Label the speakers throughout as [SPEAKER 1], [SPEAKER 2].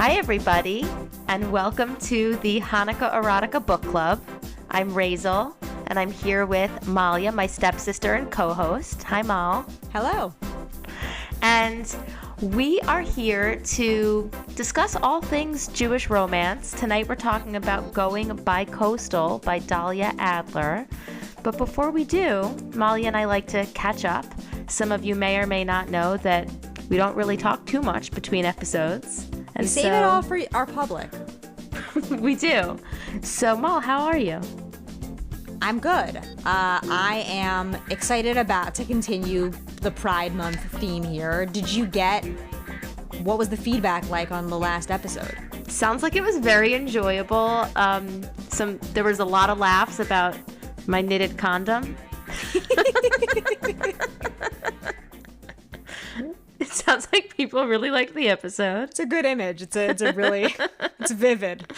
[SPEAKER 1] Hi, everybody, and welcome to the Hanukkah Erotica Book Club. I'm Razel, and I'm here with Malia, my stepsister and co-host. Hi, Mal.
[SPEAKER 2] Hello.
[SPEAKER 1] And we are here to discuss all things Jewish romance. Tonight we're talking about Going Bicoastal by Dahlia Adler. But before we do, Malia and I like to catch up. Some of you may or may not know that we don't really talk too much between episodes. And
[SPEAKER 2] we save it all for our public.
[SPEAKER 1] We do. So, Mal, how are you?
[SPEAKER 2] I'm good. I am excited to continue the Pride Month theme here. What was the feedback like on the last episode?
[SPEAKER 1] Sounds like it was very enjoyable. There was a lot of laughs about my knitted condom. It sounds like people really liked the episode.
[SPEAKER 2] It's a good image. It's vivid.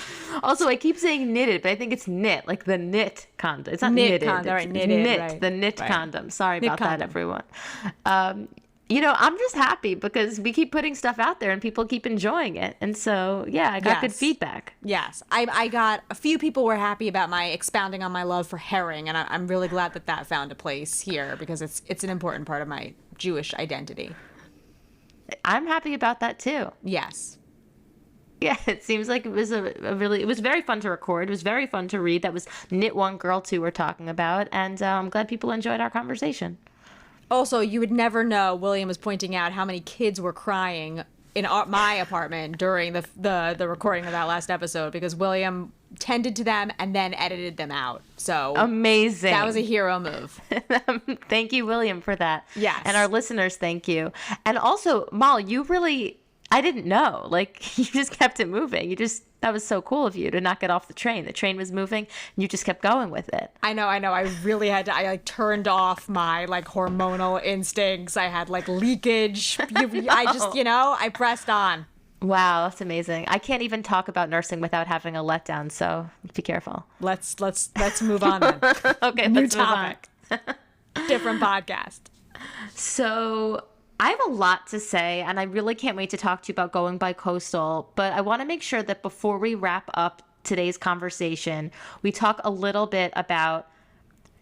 [SPEAKER 1] Also, I keep saying knitted, but I think it's knit, like the knit condom. It's not knitted.
[SPEAKER 2] Condom, right, knitted,
[SPEAKER 1] knit,
[SPEAKER 2] right.
[SPEAKER 1] The knit
[SPEAKER 2] right.
[SPEAKER 1] condom. Sorry
[SPEAKER 2] knit
[SPEAKER 1] about
[SPEAKER 2] condom.
[SPEAKER 1] that, everyone. I'm just happy because we keep putting stuff out there and people keep enjoying it. And so, yeah, I got good feedback.
[SPEAKER 2] Yes. I got a few people were happy about my expounding on my love for herring, and I'm really glad that found a place here because it's an important part of my Jewish identity.
[SPEAKER 1] I'm happy about that too.
[SPEAKER 2] Yes.
[SPEAKER 1] Yeah, it seems like it was it was very fun to record. It was very fun to read. That was Knit 1, Girl 2 we're talking about. And I'm glad people enjoyed our conversation.
[SPEAKER 2] Also, you would never know, William was pointing out how many kids were crying in my apartment during the recording of that last episode because William tended to them and then edited them out. So
[SPEAKER 1] amazing.
[SPEAKER 2] That was a hero move.
[SPEAKER 1] Thank you, William, for that.
[SPEAKER 2] Yes.
[SPEAKER 1] And our listeners, thank you. And also, Mal, I didn't know. Like, you just kept it moving. That was so cool of you to not get off the train. The train was moving and you just kept going with it.
[SPEAKER 2] I know. I really had to, I turned off my hormonal instincts. I had leakage. I pressed on.
[SPEAKER 1] Wow, that's amazing. I can't even talk about nursing without having a letdown, so be careful.
[SPEAKER 2] Let's move on then.
[SPEAKER 1] Okay,
[SPEAKER 2] New
[SPEAKER 1] let's
[SPEAKER 2] topic.
[SPEAKER 1] Move on.
[SPEAKER 2] Different podcast.
[SPEAKER 1] So I have a lot to say, and I really can't wait to talk to you about Going Bicoastal, but I want to make sure that before we wrap up today's conversation, we talk a little bit about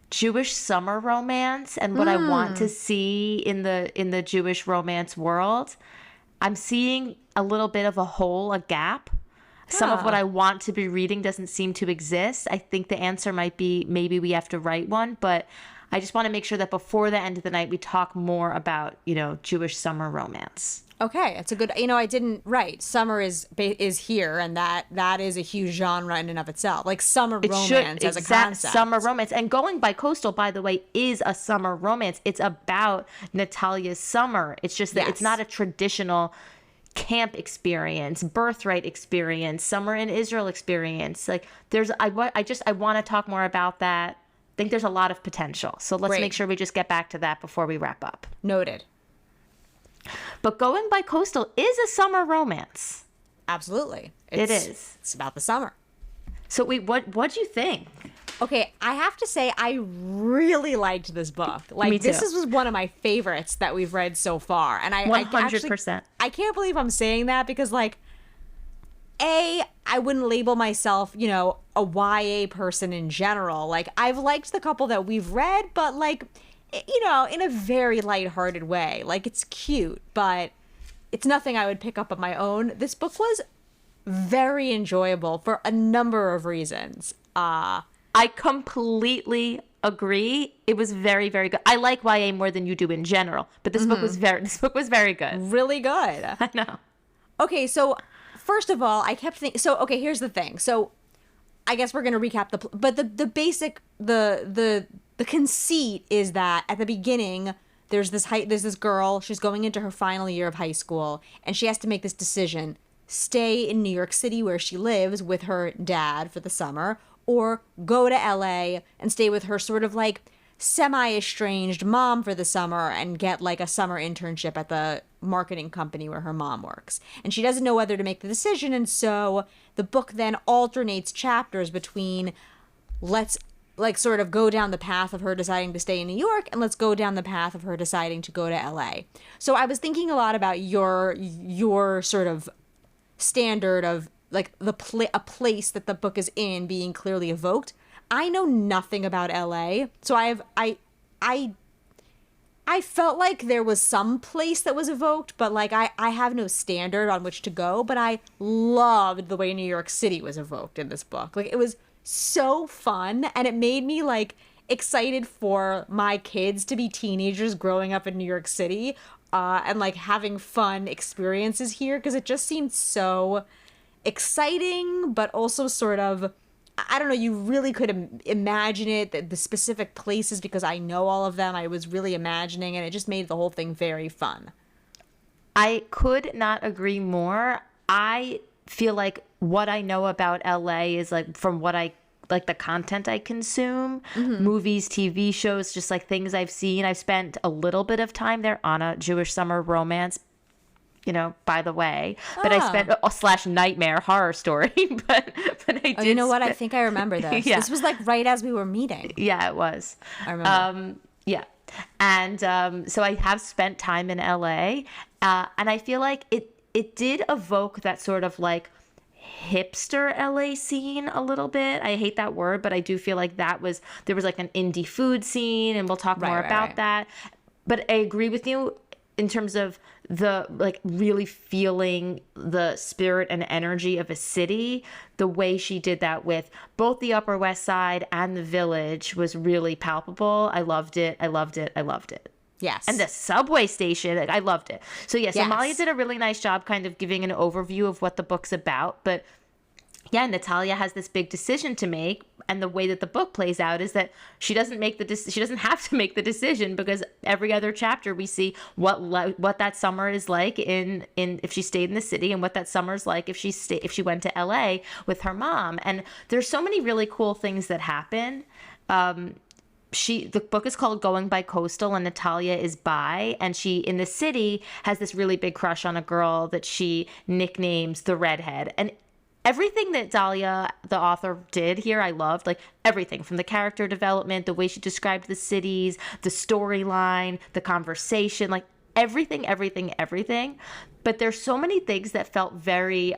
[SPEAKER 1] Jewish summer romance and what I want to see in the Jewish romance world. I'm seeing a little bit of a gap. Some of what I want to be reading doesn't seem to exist. I think the answer might be maybe we have to write one, but I just want to make sure that before the end of the night, we talk more about, Jewish summer romance.
[SPEAKER 2] Okay, it's a good, I didn't, right. Summer is here, and that is a huge genre in and of itself. Like summer romance as a concept.
[SPEAKER 1] Summer romance. And Going Bicoastal, by the way, is a summer romance. It's about Natalia's summer. It's just that It's not a traditional camp experience, birthright experience, summer in Israel experience. Like I want to talk more about that. I think there's a lot of potential. So let's make sure we just get back to that before we wrap up.
[SPEAKER 2] Noted.
[SPEAKER 1] But Going Bicoastal is a summer romance.
[SPEAKER 2] Absolutely.
[SPEAKER 1] It is.
[SPEAKER 2] It's about the summer.
[SPEAKER 1] So what'd you think?
[SPEAKER 2] Okay, I have to say I really liked this book.
[SPEAKER 1] Me too.
[SPEAKER 2] This was one of my favorites that we've read so far. And I
[SPEAKER 1] 100%.
[SPEAKER 2] I can't believe I'm saying that because I wouldn't label myself, a YA person in general. I've liked the couple that we've read, but in a very lighthearted way. It's cute, but it's nothing I would pick up on my own. This book was very enjoyable for a number of reasons.
[SPEAKER 1] I completely agree. It was very, very good. I like YA more than you do in general, but this book was very good.
[SPEAKER 2] Really good.
[SPEAKER 1] I know.
[SPEAKER 2] Okay, so first of all, I kept thinking. So okay, here's the thing. So I guess we're gonna recap but the basic the conceit is that at the beginning there's this girl. She's going into her final year of high school, and she has to make this decision: stay in New York City where she lives with her dad for the summer, or go to LA and stay with her sort of semi-estranged mom for the summer and get a summer internship at the marketing company where her mom works. And she doesn't know whether to make the decision, and so the book then alternates chapters between let's sort of go down the path of her deciding to stay in New York, and let's go down the path of her deciding to go to LA. So I was thinking a lot about your sort of standard of like a place that the book is in being clearly evoked. I know nothing about LA, so I felt like there was some place that was evoked, but like I have no standard on which to go, but I loved the way New York City was evoked in this book. Like, it was so fun, and it made me like excited for my kids to be teenagers growing up in New York City, and like having fun experiences here, because it just seemed so exciting, but also sort of, I don't know, you really could imagine it, the specific places, because I know all of them. I was really imagining, and it just made the whole thing very fun.
[SPEAKER 1] I could not agree more. I feel like what I know about LA is like from what I like, the content I consume, movies, TV shows, just like things I've seen. I've spent a little bit of time there on a Jewish summer romance, by the way, but I spent slash nightmare horror story, but I did.
[SPEAKER 2] You know what? I think I remember this.
[SPEAKER 1] Yeah.
[SPEAKER 2] This was like right as we were meeting.
[SPEAKER 1] Yeah, it was.
[SPEAKER 2] I remember.
[SPEAKER 1] Yeah. And so I have spent time in LA, and I feel like it did evoke that sort of like hipster LA scene a little bit. I hate that word, but I do feel like there was like an indie food scene, and we'll talk more about that. But I agree with you in terms of the like really feeling the spirit and energy of a city. The way she did that with both the Upper West Side and the Village was really palpable. I loved it. I loved it. I loved it.
[SPEAKER 2] Yes.
[SPEAKER 1] And the subway station, like, I loved it. So yes, Amalia did a really nice job kind of giving an overview of what the book's about. But yeah, Natalia has this big decision to make, and the way that the book plays out is that she doesn't have to make the decision, because every other chapter we see what that summer is like in if she stayed in the city, and what that summer is like if she went to LA with her mom. And there's so many really cool things that happen. The book is called Going Bicoastal, and Natalia is bi, and she in the city has this really big crush on a girl that she nicknames the redhead. And everything that Dahlia, the author, did here, I loved. Like, everything from the character development, the way she described the cities, the storyline, the conversation, like everything. But there's so many things that felt very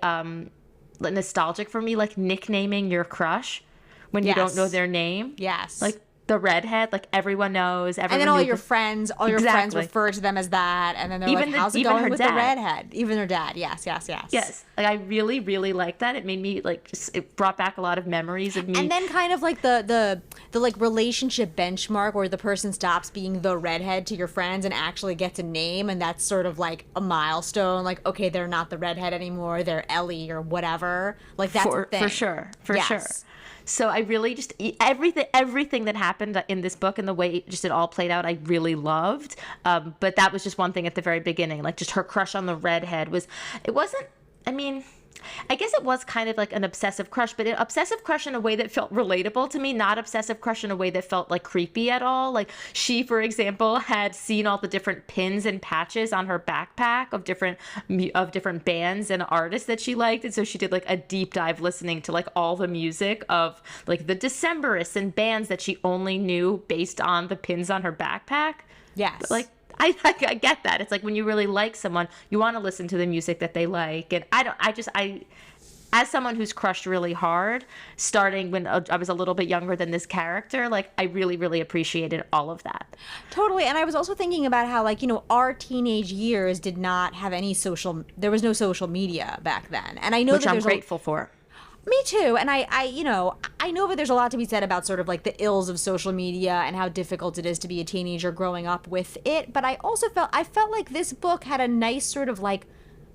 [SPEAKER 1] nostalgic for me, like nicknaming your crush when you don't know their name.
[SPEAKER 2] Yes.
[SPEAKER 1] Like the redhead, like everyone knows.
[SPEAKER 2] And then all your friends refer to them as that. And then they're like, how's it going with the redhead? Even her dad. Yes.
[SPEAKER 1] Yes. Like, I really, really liked that. It made me like, it brought back a lot of memories of me.
[SPEAKER 2] And then kind of like the like relationship benchmark where the person stops being the redhead to your friends and actually gets a name. And that's sort of like a milestone. Like, okay, they're not the redhead anymore. They're Ellie or whatever. Like, that's a thing.
[SPEAKER 1] For sure. So I really just everything that happened in this book and the way it all played out, I really loved. But that was just one thing at the very beginning, like just her crush on the redhead I guess it was kind of like an obsessive crush, but an obsessive crush in a way that felt relatable to me, not obsessive crush in a way that felt like creepy at all. Like, she, for example, had seen all the different pins and patches on her backpack of different bands and artists that she liked. And so she did like a deep dive listening to like all the music of like the Decemberists and bands that she only knew based on the pins on her backpack.
[SPEAKER 2] Yes.
[SPEAKER 1] But like, I get that. It's like when you really like someone, you want to listen to the music that they like. And I as someone who's crushed really hard, starting when I was a little bit younger than this character, like, I really, really appreciated all of that.
[SPEAKER 2] Totally. And I was also thinking about how, like, our teenage years did not have there was no social media back then. And I know
[SPEAKER 1] Which I'm grateful for.
[SPEAKER 2] Me too. And I know that there's a lot to be said about sort of like the ills of social media and how difficult it is to be a teenager growing up with it. But I also felt like this book had a nice sort of like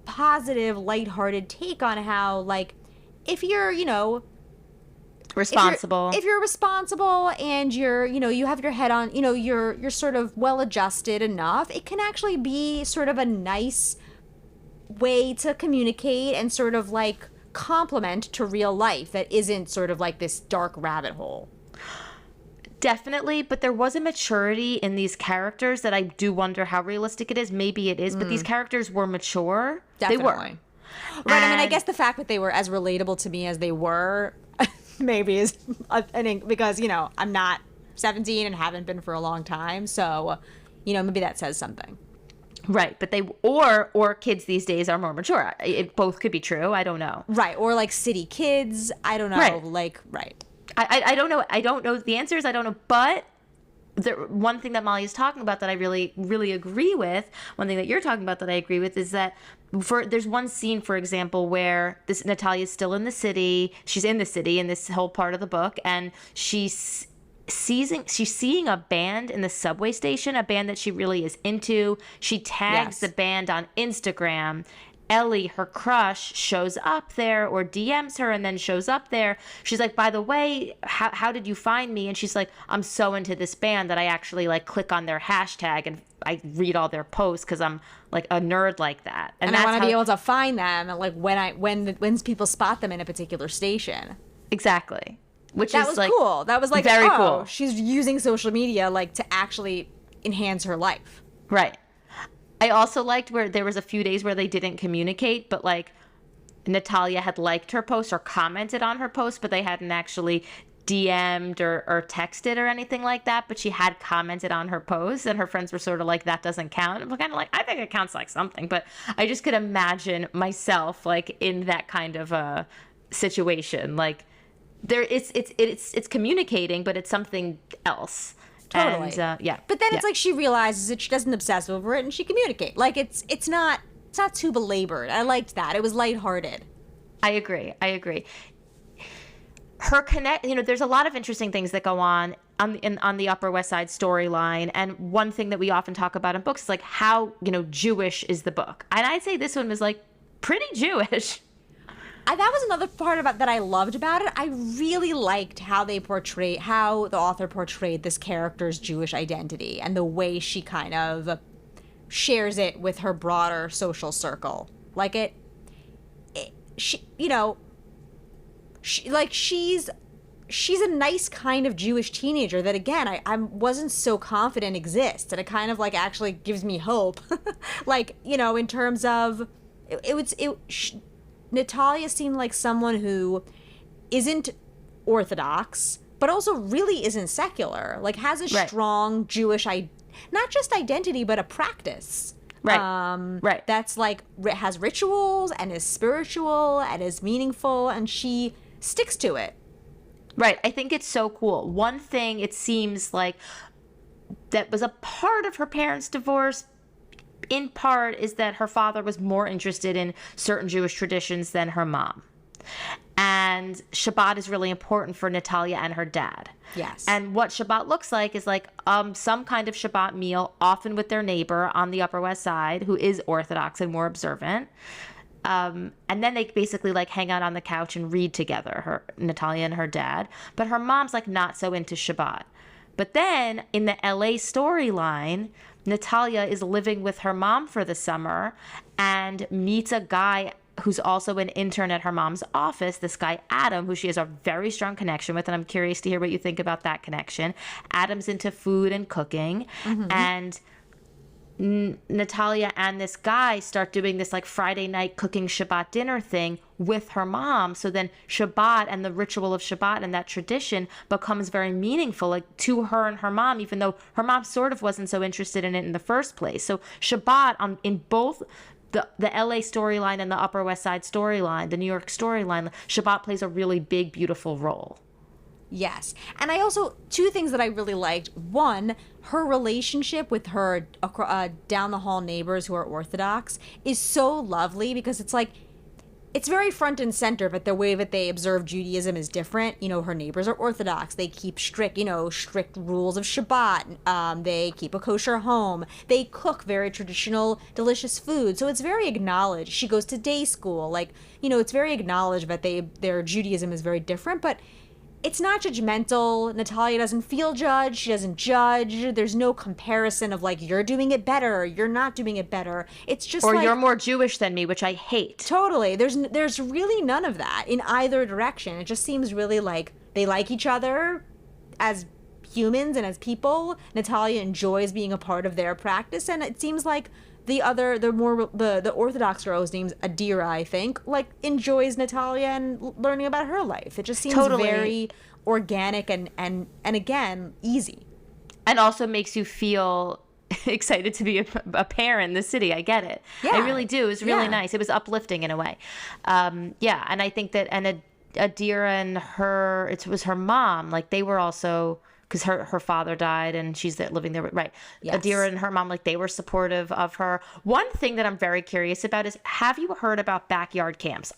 [SPEAKER 2] positive, lighthearted take on how, like, if you're,
[SPEAKER 1] responsible.
[SPEAKER 2] If you're responsible and you're, you have your head on, you're sort of well adjusted enough, it can actually be sort of a nice way to communicate and sort of like complement to real life that isn't sort of like this dark rabbit hole.
[SPEAKER 1] Definitely, but there was a maturity in these characters that I do wonder how realistic it is. Maybe it is, but these characters were mature.
[SPEAKER 2] Definitely.
[SPEAKER 1] They were.
[SPEAKER 2] Right, I guess the fact that they were as relatable to me as they were maybe is because, I'm not 17 and haven't been for a long time, so, maybe that says something.
[SPEAKER 1] Right, but or kids these days are more mature. It both could be true. I don't know.
[SPEAKER 2] Right, or like city kids. I don't know.
[SPEAKER 1] Right.
[SPEAKER 2] Like, right.
[SPEAKER 1] I don't know. I don't know the answers. I don't know. But one thing that Molly is talking about that I really, really agree with, one thing that you're talking about that I agree with, is that there's one scene, for example, where this Natalia's still in the city. She's in the city in this whole part of the book, and she's seeing a band in the subway station, a band that she really is into. She tags the band on Instagram. Ellie, her crush, shows up there or DMs her and then shows up there. She's like, by the way, how did you find me? And she's like, I'm so into this band that I actually like click on their hashtag and I read all their posts because I'm like a nerd like that.
[SPEAKER 2] And I want to be able to find them like when people spot them in a particular station.
[SPEAKER 1] Exactly.
[SPEAKER 2] That was like cool. That was like
[SPEAKER 1] very cool.
[SPEAKER 2] She's using social media like to actually enhance her life.
[SPEAKER 1] Right. I also liked where there was a few days where they didn't communicate, but like Natalia had liked her post or commented on her post, but they hadn't actually DM'd or texted or anything like that. But she had commented on her post, and her friends were sort of like, that doesn't count. I'm kind of like, I think it counts like something, but I just could imagine myself like in that kind of a situation. Like it's communicating, but it's something else.
[SPEAKER 2] Totally.
[SPEAKER 1] And, yeah.
[SPEAKER 2] But then it's like she realizes that she doesn't obsess over it and she communicates. Like it's not too belabored. I liked that. It was lighthearted.
[SPEAKER 1] I agree. There's a lot of interesting things that go on the Upper West Side storyline, and one thing that we often talk about in books is like how, Jewish is the book. And I'd say this one was like pretty Jewish.
[SPEAKER 2] That was another part that I loved about it. I really liked how the author portrayed this character's Jewish identity and the way she kind of shares it with her broader social circle. Like she's a nice kind of Jewish teenager that, again, I wasn't so confident exists, and it kind of like actually gives me hope. Like, in terms of Natalia seemed like someone who isn't Orthodox, but also really isn't secular. Like, has a strong Jewish, not just identity, but a practice.
[SPEAKER 1] Right. Right.
[SPEAKER 2] That's like, has rituals and is spiritual and is meaningful, and she sticks to it.
[SPEAKER 1] Right. I think it's so cool. One thing it seems like that was a part of her parents' divorce, in part, is that her father was more interested in certain Jewish traditions than her mom. And Shabbat is really important for Natalia and her dad.
[SPEAKER 2] Yes.
[SPEAKER 1] And what Shabbat looks like is like some kind of Shabbat meal, often with their neighbor on the Upper West Side, who is Orthodox and more observant. And then they basically like hang out on the couch and read together, Natalia and her dad. But her mom's like not so into Shabbat. But then in the LA storyline, Natalia is living with her mom for the summer and meets a guy who's also an intern at her mom's office, this guy Adam, who she has a very strong connection with, and I'm curious to hear what you think about that connection. Adam's into food and cooking, and Natalia and this guy start doing this like Friday night cooking Shabbat dinner thing with her mom. So then Shabbat and the ritual of Shabbat and that tradition becomes very meaningful, like to her and her mom, even though her mom sort of wasn't so interested in it in the first place. So Shabbat in both the LA storyline and the Upper West Side storyline, the New York storyline, Shabbat plays a really big, beautiful role.
[SPEAKER 2] Yes. And I also, two things that I really liked. One, her relationship with her down the hall neighbors who are Orthodox is so lovely, because it's like, it's very front and center, but the way that they observe Judaism is different. Her neighbors are Orthodox. They keep strict rules of Shabbat. They keep a kosher home. They cook very traditional, delicious food. So it's very acknowledged. She goes to day school. Like, it's very acknowledged that their Judaism is very different, but it's not judgmental. Natalia doesn't feel judged. She doesn't judge. There's no comparison of like, you're doing it better, you're not doing it better. It's just
[SPEAKER 1] or
[SPEAKER 2] like,
[SPEAKER 1] you're more Jewish than me, which I hate.
[SPEAKER 2] Totally. There's really none of that in either direction. It just seems really like they like each other as humans and as people. Natalia enjoys being a part of their practice, and it seems like the Orthodox girl, whose name's Adira, I think, like enjoys Natalia and learning about her life. It just seems very organic and again, easy.
[SPEAKER 1] And also makes you feel excited to be a parent in the city. I get it.
[SPEAKER 2] Yeah.
[SPEAKER 1] I really do. It was really
[SPEAKER 2] Yeah.
[SPEAKER 1] nice. It was uplifting in a way. Yeah, and I think that Adira and it was her mom. Like they were also, because her father died and she's living there, right?
[SPEAKER 2] Yes.
[SPEAKER 1] Adira and her mom, like they were supportive of her. One thing that I'm very curious about is, have you heard about backyard camps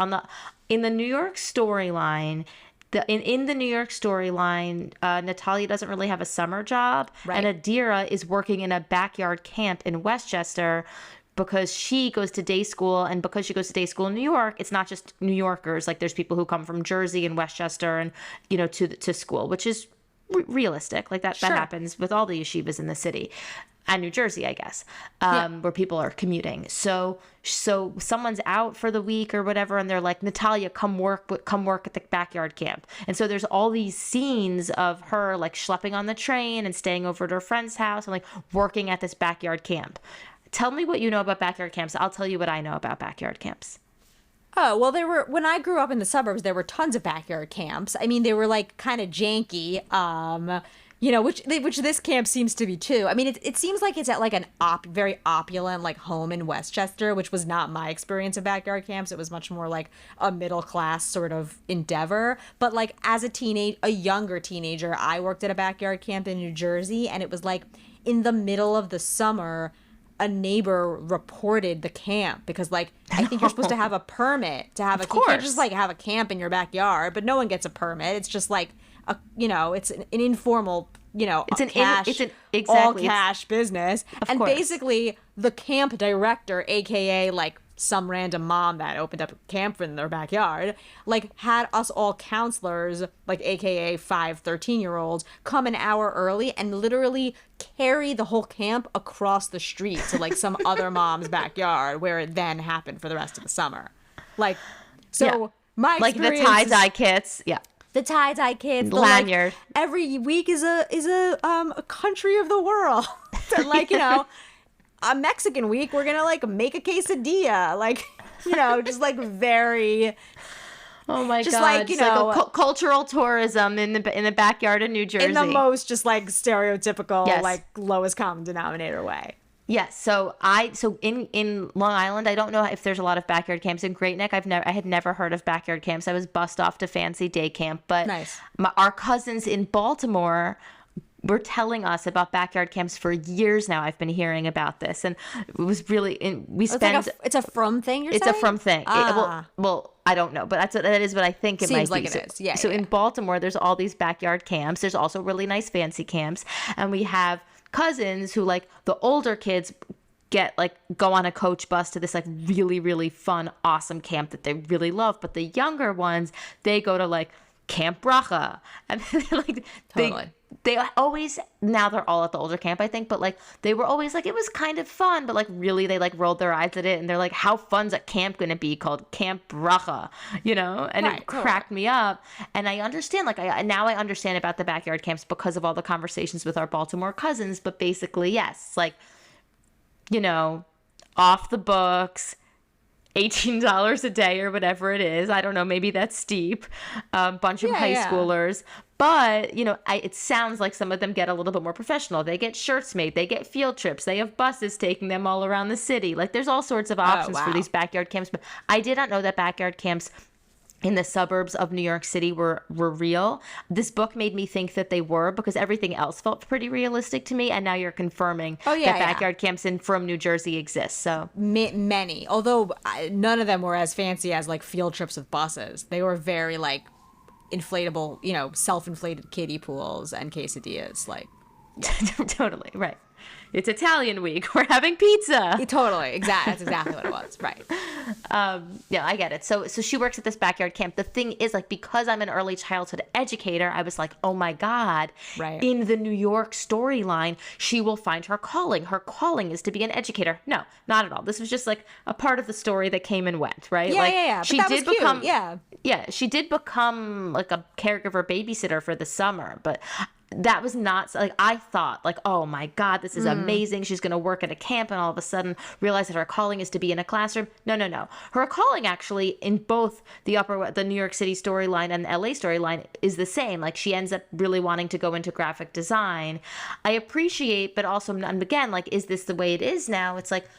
[SPEAKER 1] in the New York storyline? In the New York storyline, Natalia doesn't really have a summer job,
[SPEAKER 2] right.
[SPEAKER 1] and Adira is working in a backyard camp in Westchester because she goes to day school, and because she goes to day school in New York, it's not just New Yorkers. Like there's people who come from Jersey and Westchester, and to school, which is realistic. Like that happens with all the yeshivas in the city. And New Jersey, I guess, where people are commuting. So someone's out for the week or whatever, and they're like, Natalia, come work at the backyard camp. And so there's all these scenes of her like schlepping on the train and staying over at her friend's house and like working at this backyard camp. Tell me what you know about backyard camps. I'll tell you what I know about backyard camps.
[SPEAKER 2] Oh, well, when I grew up in the suburbs, there were tons of backyard camps. I mean, they were like kind of janky. Which this camp seems to be too. I mean, it seems like it's at like an very opulent like home in Westchester, which was not my experience of backyard camps. It was much more like a middle class sort of endeavor. But like as a younger teenager, I worked at a backyard camp in New Jersey, and it was like in the middle of the summer, a neighbor reported the camp because like I think you're supposed to have a permit to have you can't just like have a camp in your backyard, but no one gets a permit. It's just like it's an informal, all cash business. And basically the camp director, AKA like some random mom that opened up a camp in their backyard, like had us all counselors, like AKA 13-year-olds, come an hour early and literally carry the whole camp across the street to like some other mom's backyard where it then happened for the rest of the summer. Like, so my experience,
[SPEAKER 1] like the tie-dye kits. Yeah.
[SPEAKER 2] The tie-dye kids,
[SPEAKER 1] lanyard.
[SPEAKER 2] Like, every week is a country of the world. So, like, a Mexican week, we're gonna like make a quesadilla, like, just like very.
[SPEAKER 1] Oh my
[SPEAKER 2] just
[SPEAKER 1] god!
[SPEAKER 2] Like,
[SPEAKER 1] like cultural tourism in the backyard of New Jersey,
[SPEAKER 2] in the most just like stereotypical, like lowest common denominator way.
[SPEAKER 1] Yes. So in Long Island, I don't know if there's a lot of backyard camps. In Great Neck, I had never heard of backyard camps. I was bussed off to fancy day camp, but
[SPEAKER 2] nice.
[SPEAKER 1] Our cousins in Baltimore were telling us about backyard camps for years now. I've been hearing about this, and it was really
[SPEAKER 2] it's a from thing. You're saying?
[SPEAKER 1] It's a from thing. Well, I don't know, but that is what I think it
[SPEAKER 2] Seems
[SPEAKER 1] might
[SPEAKER 2] like
[SPEAKER 1] be.
[SPEAKER 2] It is. Yeah.
[SPEAKER 1] So in Baltimore, there's all these backyard camps. There's also really nice fancy camps, and we have cousins who like the older kids go on a coach bus to this like really, really fun, awesome camp that they really love. But the younger ones, they go to like Camp Bracha, and they're like
[SPEAKER 2] totally.
[SPEAKER 1] They always, now they're all at the older camp, I think, but like they were always like, it was kind of fun, but like really they like rolled their eyes at it, and they're like, how fun's a camp gonna be called Camp Bracha, and it cracked me up. And I understand, now I understand about the backyard camps because of all the conversations with our Baltimore cousins. But basically, yes, like, off the books, $18 a day or whatever it is. I don't know. Maybe that's steep. Bunch of high schoolers. But, it sounds like some of them get a little bit more professional. They get shirts made. They get field trips. They have buses taking them all around the city. Like, there's all sorts of options for these backyard camps. But I did not know that backyard camps in the suburbs of New York City were real. This book made me think that they were, because everything else felt pretty realistic to me. And now you're confirming that backyard camps from New Jersey exist. So
[SPEAKER 2] many, although none of them were as fancy as like field trips with buses. They were very like inflatable, self-inflated kiddie pools and quesadillas. Like,
[SPEAKER 1] totally right. It's Italian week. We're having pizza.
[SPEAKER 2] Totally. Exactly. That's exactly what it was. Right.
[SPEAKER 1] Yeah, I get it. So she works at this backyard camp. The thing is, like, because I'm an early childhood educator, I was like, oh my God.
[SPEAKER 2] Right.
[SPEAKER 1] In the New York storyline, she will find her calling. Her calling is to be an educator. No, not at all. This was just like a part of the story that came and went, right?
[SPEAKER 2] Yeah.
[SPEAKER 1] She
[SPEAKER 2] but that
[SPEAKER 1] did
[SPEAKER 2] was
[SPEAKER 1] become
[SPEAKER 2] cute. Yeah.
[SPEAKER 1] Yeah, she did become like a caregiver babysitter for the summer, but that was not like, I thought like, oh my God, this is amazing. She's going to work at a camp and all of a sudden realize that her calling is to be in a classroom. No, no, no. Her calling actually in both the New York City storyline and the LA storyline is the same. Like she ends up really wanting to go into graphic design. I appreciate, but also, and again, like, is this the way it is now? It's like,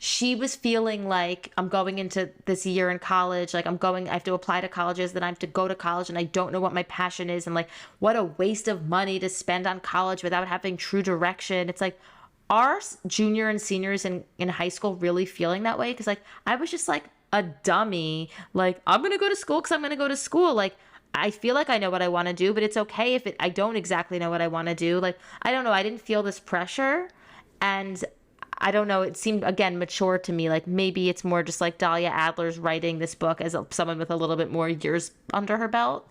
[SPEAKER 1] she was feeling like, I'm going into this year in college, like I have to apply to colleges, then I have to go to college and I don't know what my passion is. And like, what a waste of money to spend on college without having true direction. It's like, are junior and seniors in high school really feeling that way? Because like, I was just like a dummy. Like, I'm going to go to school because I'm going to go to school. Like, I feel like I know what I want to do, but it's okay if I don't exactly know what I want to do. Like, I don't know. I didn't feel this pressure. And I don't know. It seemed, again, mature to me. Like maybe it's more just like Dahlia Adler's writing this book as someone with a little bit more years under her belt.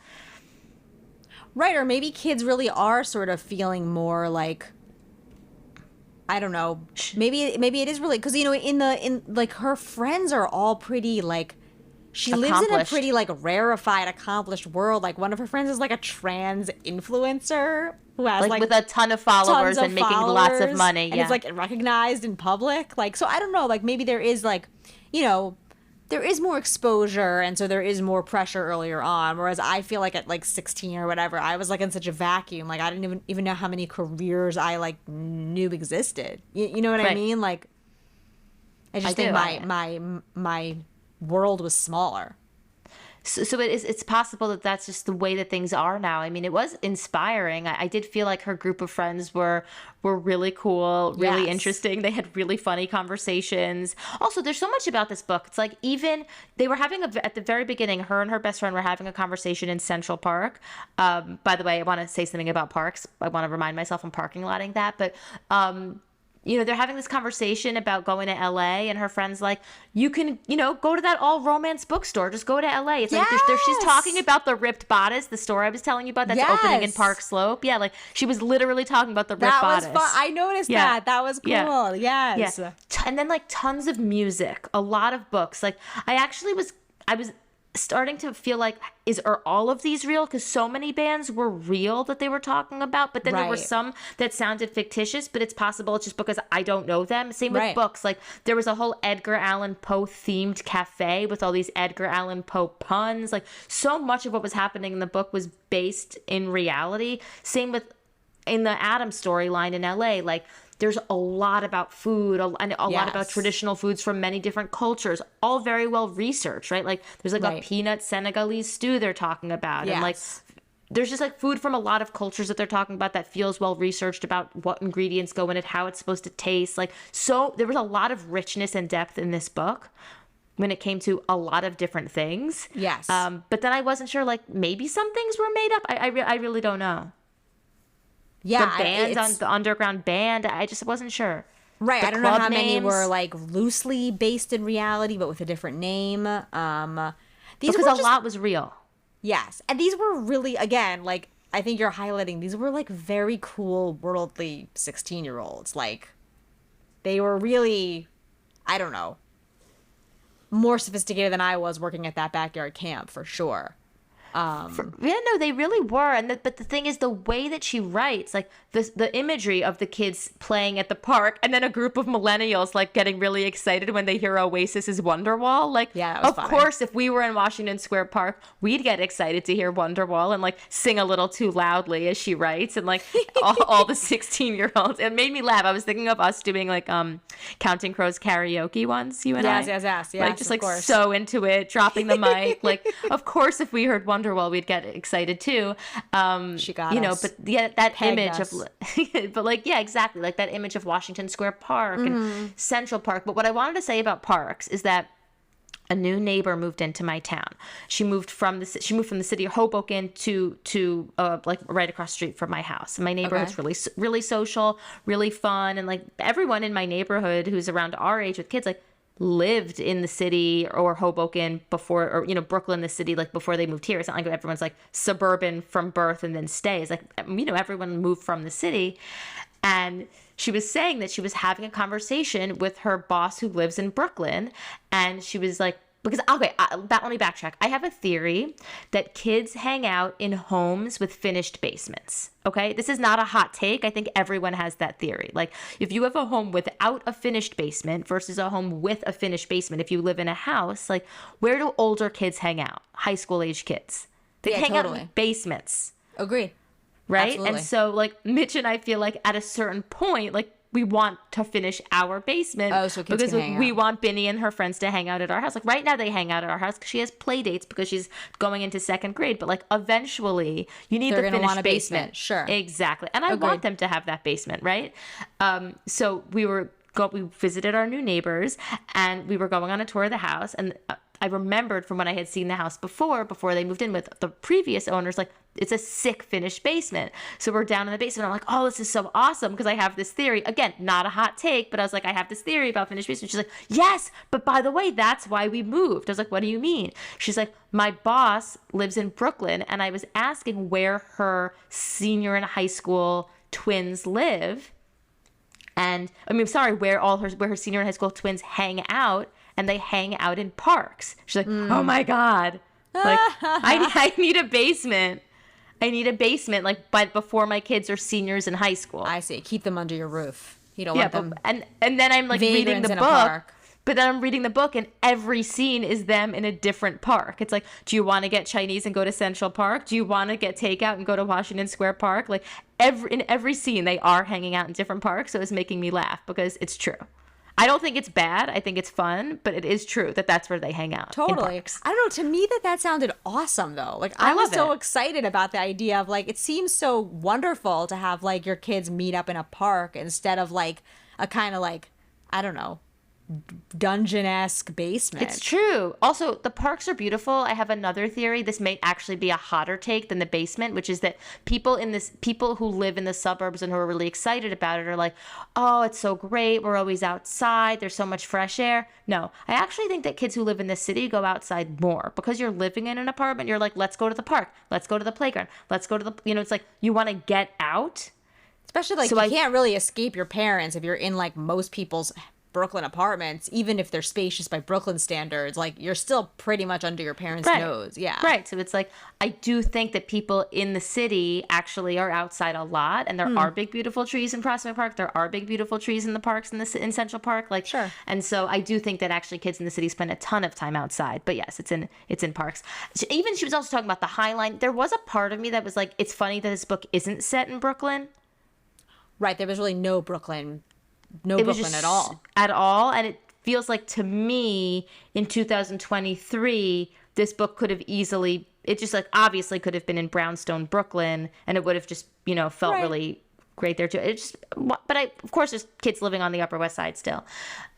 [SPEAKER 2] Right. Or maybe kids really are sort of feeling more like, I don't know. Maybe it is really, because, you know, in like her friends are all pretty like, she lives in a pretty like rarefied, accomplished world. Like one of her friends is like a trans influencer who has like
[SPEAKER 1] with a ton of followers and making lots of money.
[SPEAKER 2] And it's like recognized in public. Like, so I don't know, like maybe there is like, you know, there is more exposure and so there is more pressure earlier on. Whereas I feel like at like 16 or whatever, I was like in such a vacuum. Like I didn't even know how many careers I like knew existed. You know what I mean? Like I just think my world was smaller.
[SPEAKER 1] So it's possible that that's just the way that things are now. I mean, it was inspiring. I did feel like her group of friends were really cool, really interesting. They had really funny conversations. Also, there's so much about this book. It's like even they were having at the very beginning, her and her best friend were having a conversation in Central Park. By the way, I want to say something about parks. I want to remind myself I'm parking lotting that, but you know, they're having this conversation about going to LA and her friend's like, you can, you know, go to that all romance bookstore. Just go to LA. It's like, she's talking about the ripped bodice, the store I was telling you about that's opening in Park Slope. Yeah. Like she was literally talking about the ripped bodice.
[SPEAKER 2] That was fun. I noticed that. That was cool.
[SPEAKER 1] Yeah.
[SPEAKER 2] Yes.
[SPEAKER 1] Yeah. And then like tons of music, a lot of books. Like I was starting to feel like, are all of these real? Because so many bands were real that they were talking about, but then there were some that sounded fictitious, but it's possible it's just because I don't know them. Same with books. Like there was a whole Edgar Allan Poe themed cafe with all these Edgar Allan Poe puns. Like so much of what was happening in the book was based in reality. Same with in the Adam storyline in LA. Like there's a lot about food and a lot about traditional foods from many different cultures, all very well researched, right? Like there's like a peanut Senegalese stew they're talking about. And like there's just like food from a lot of cultures that they're talking about that feels well researched about what ingredients go in it, how it's supposed to taste. Like, so there was a lot of richness and depth in this book when it came to a lot of different things.
[SPEAKER 2] Yes.
[SPEAKER 1] But then I wasn't sure, like maybe some things were made up. I really don't know.
[SPEAKER 2] Yeah,
[SPEAKER 1] the bands on the underground band, I just wasn't sure.
[SPEAKER 2] Right, I don't know how many were like loosely based in reality, but with a different name.
[SPEAKER 1] Because a lot was real.
[SPEAKER 2] Yes, and these were really, again, like I think you're highlighting. These were like very cool, worldly 16-year-olds. Like they were really, I don't know, more sophisticated than I was working at that backyard camp for sure.
[SPEAKER 1] No, they really were. But the thing is, the way that she writes, like the imagery of the kids playing at the park, and then a group of millennials like getting really excited when they hear Oasis's Wonderwall. Like, of course, if we were in Washington Square Park, we'd get excited to hear Wonderwall and like sing a little too loudly as she writes, and like all the 16-year-olds. It made me laugh. I was thinking of us doing like Counting Crows karaoke once, you and I.
[SPEAKER 2] Yes.
[SPEAKER 1] Like just like so into it, dropping the mic. Like, of course, if we heard Wonderwall, we'd get excited too.
[SPEAKER 2] She got us.
[SPEAKER 1] But yeah, that
[SPEAKER 2] Pegged
[SPEAKER 1] image
[SPEAKER 2] us.
[SPEAKER 1] of, but like, yeah, exactly. Like that image of Washington Square Park and Central Park. But what I wanted to say about parks is that a new neighbor moved into my town. She moved from the city of Hoboken to like right across the street from my house. And my neighborhood's really social, really fun, and like everyone in my neighborhood who's around our age with kids, like lived in the city or Hoboken before, or, you know, Brooklyn, the city, like before they moved here. It's not like everyone's like suburban from birth and then stays. Like, you know, everyone moved from the city. And she was saying that she was having a conversation with her boss who lives in Brooklyn. And she was like because okay, let me backtrack. I have a theory that kids hang out in homes with finished basements. Okay, this is not a hot take. I think everyone has that theory. Like, if you have a home without a finished basement versus a home with a finished basement, if you live in a house, like, where do older kids hang out? High school age kids. They hang out in basements.
[SPEAKER 2] Agreed.
[SPEAKER 1] Right?
[SPEAKER 2] Absolutely.
[SPEAKER 1] And so, like, Mitch and I feel like at a certain point, like, we want to finish our basement
[SPEAKER 2] so kids
[SPEAKER 1] because
[SPEAKER 2] can hang
[SPEAKER 1] we
[SPEAKER 2] out.
[SPEAKER 1] want Binny and her friends to hang out at our house. Like, right now they hang out at our house because she has play dates because she's going into second grade. But, like, eventually you need
[SPEAKER 2] They're
[SPEAKER 1] the
[SPEAKER 2] gonna
[SPEAKER 1] finished
[SPEAKER 2] want a basement. Sure.
[SPEAKER 1] Exactly. And I want them to have that basement, right? So we visited our new neighbors, and we were going on a tour of the house, and I remembered from when I had seen the house before they moved in with the previous owners, like, it's a sick finished basement. So we're down in the basement. I'm like, oh, this is so awesome, because I have this theory. Again, not a hot take, but I was like, I have this theory about finished basement. She's like, yes, but by the way, that's why we moved. I was like, what do you mean? She's like, my boss lives in Brooklyn, and I was asking where her senior in high school twins live. And where her senior in high school twins hang out, and they hang out in parks. She's like, oh my God. Like, I need a basement. I need a basement, like, but before my kids are seniors in high school.
[SPEAKER 2] I see. Keep them under your roof. You don't want them.
[SPEAKER 1] And then I'm like reading the
[SPEAKER 2] in a
[SPEAKER 1] book.
[SPEAKER 2] park.
[SPEAKER 1] But then I'm reading the book, and every scene is them in a different park. It's like, do you want to get Chinese and go to Central Park? Do you want to get takeout and go to Washington Square Park? Like, in every scene, they are hanging out in different parks. So it's making me laugh because it's true. I don't think it's bad. I think it's fun, but it is true that that's where they hang out.
[SPEAKER 2] Totally. I don't know. To me, that sounded awesome, though. Like, I was so excited about the idea of, like, it seems so wonderful to have, like, your kids meet up in a park instead of, like, a kind of, like, I don't know, dungeon-esque basement.
[SPEAKER 1] It's true. Also, the parks are beautiful. I have another theory. This may actually be a hotter take than the basement, which is that people who live in the suburbs and who are really excited about it are like, oh, it's so great. We're always outside. There's so much fresh air. No, I actually think that kids who live in the city go outside more because you're living in an apartment. You're like, let's go to the park. Let's go to the playground. Let's go to the, it's like you want to get out.
[SPEAKER 2] Especially, like, you can't really escape your parents if you're in, like, most people's Brooklyn apartments, even if they're spacious by Brooklyn standards, like, you're still pretty much under your parents' nose. Yeah.
[SPEAKER 1] Right. So it's like, I do think that people in the city actually are outside a lot, and there are big, beautiful trees in Prospect Park. There are big, beautiful trees in the parks in Central Park. Like,
[SPEAKER 2] sure.
[SPEAKER 1] And so I do think that actually kids in the city spend a ton of time outside. But yes, it's in parks. She was also talking about the High Line. There was a part of me that was like, it's funny that this book isn't set in Brooklyn.
[SPEAKER 2] Right. There was really no Brooklyn at all.
[SPEAKER 1] At all. And it feels like, to me, in 2023, this book could have easily, it just, like, obviously could have been in Brownstone, Brooklyn, and it would have just, felt really great there too. Of course, there's kids living on the Upper West Side still.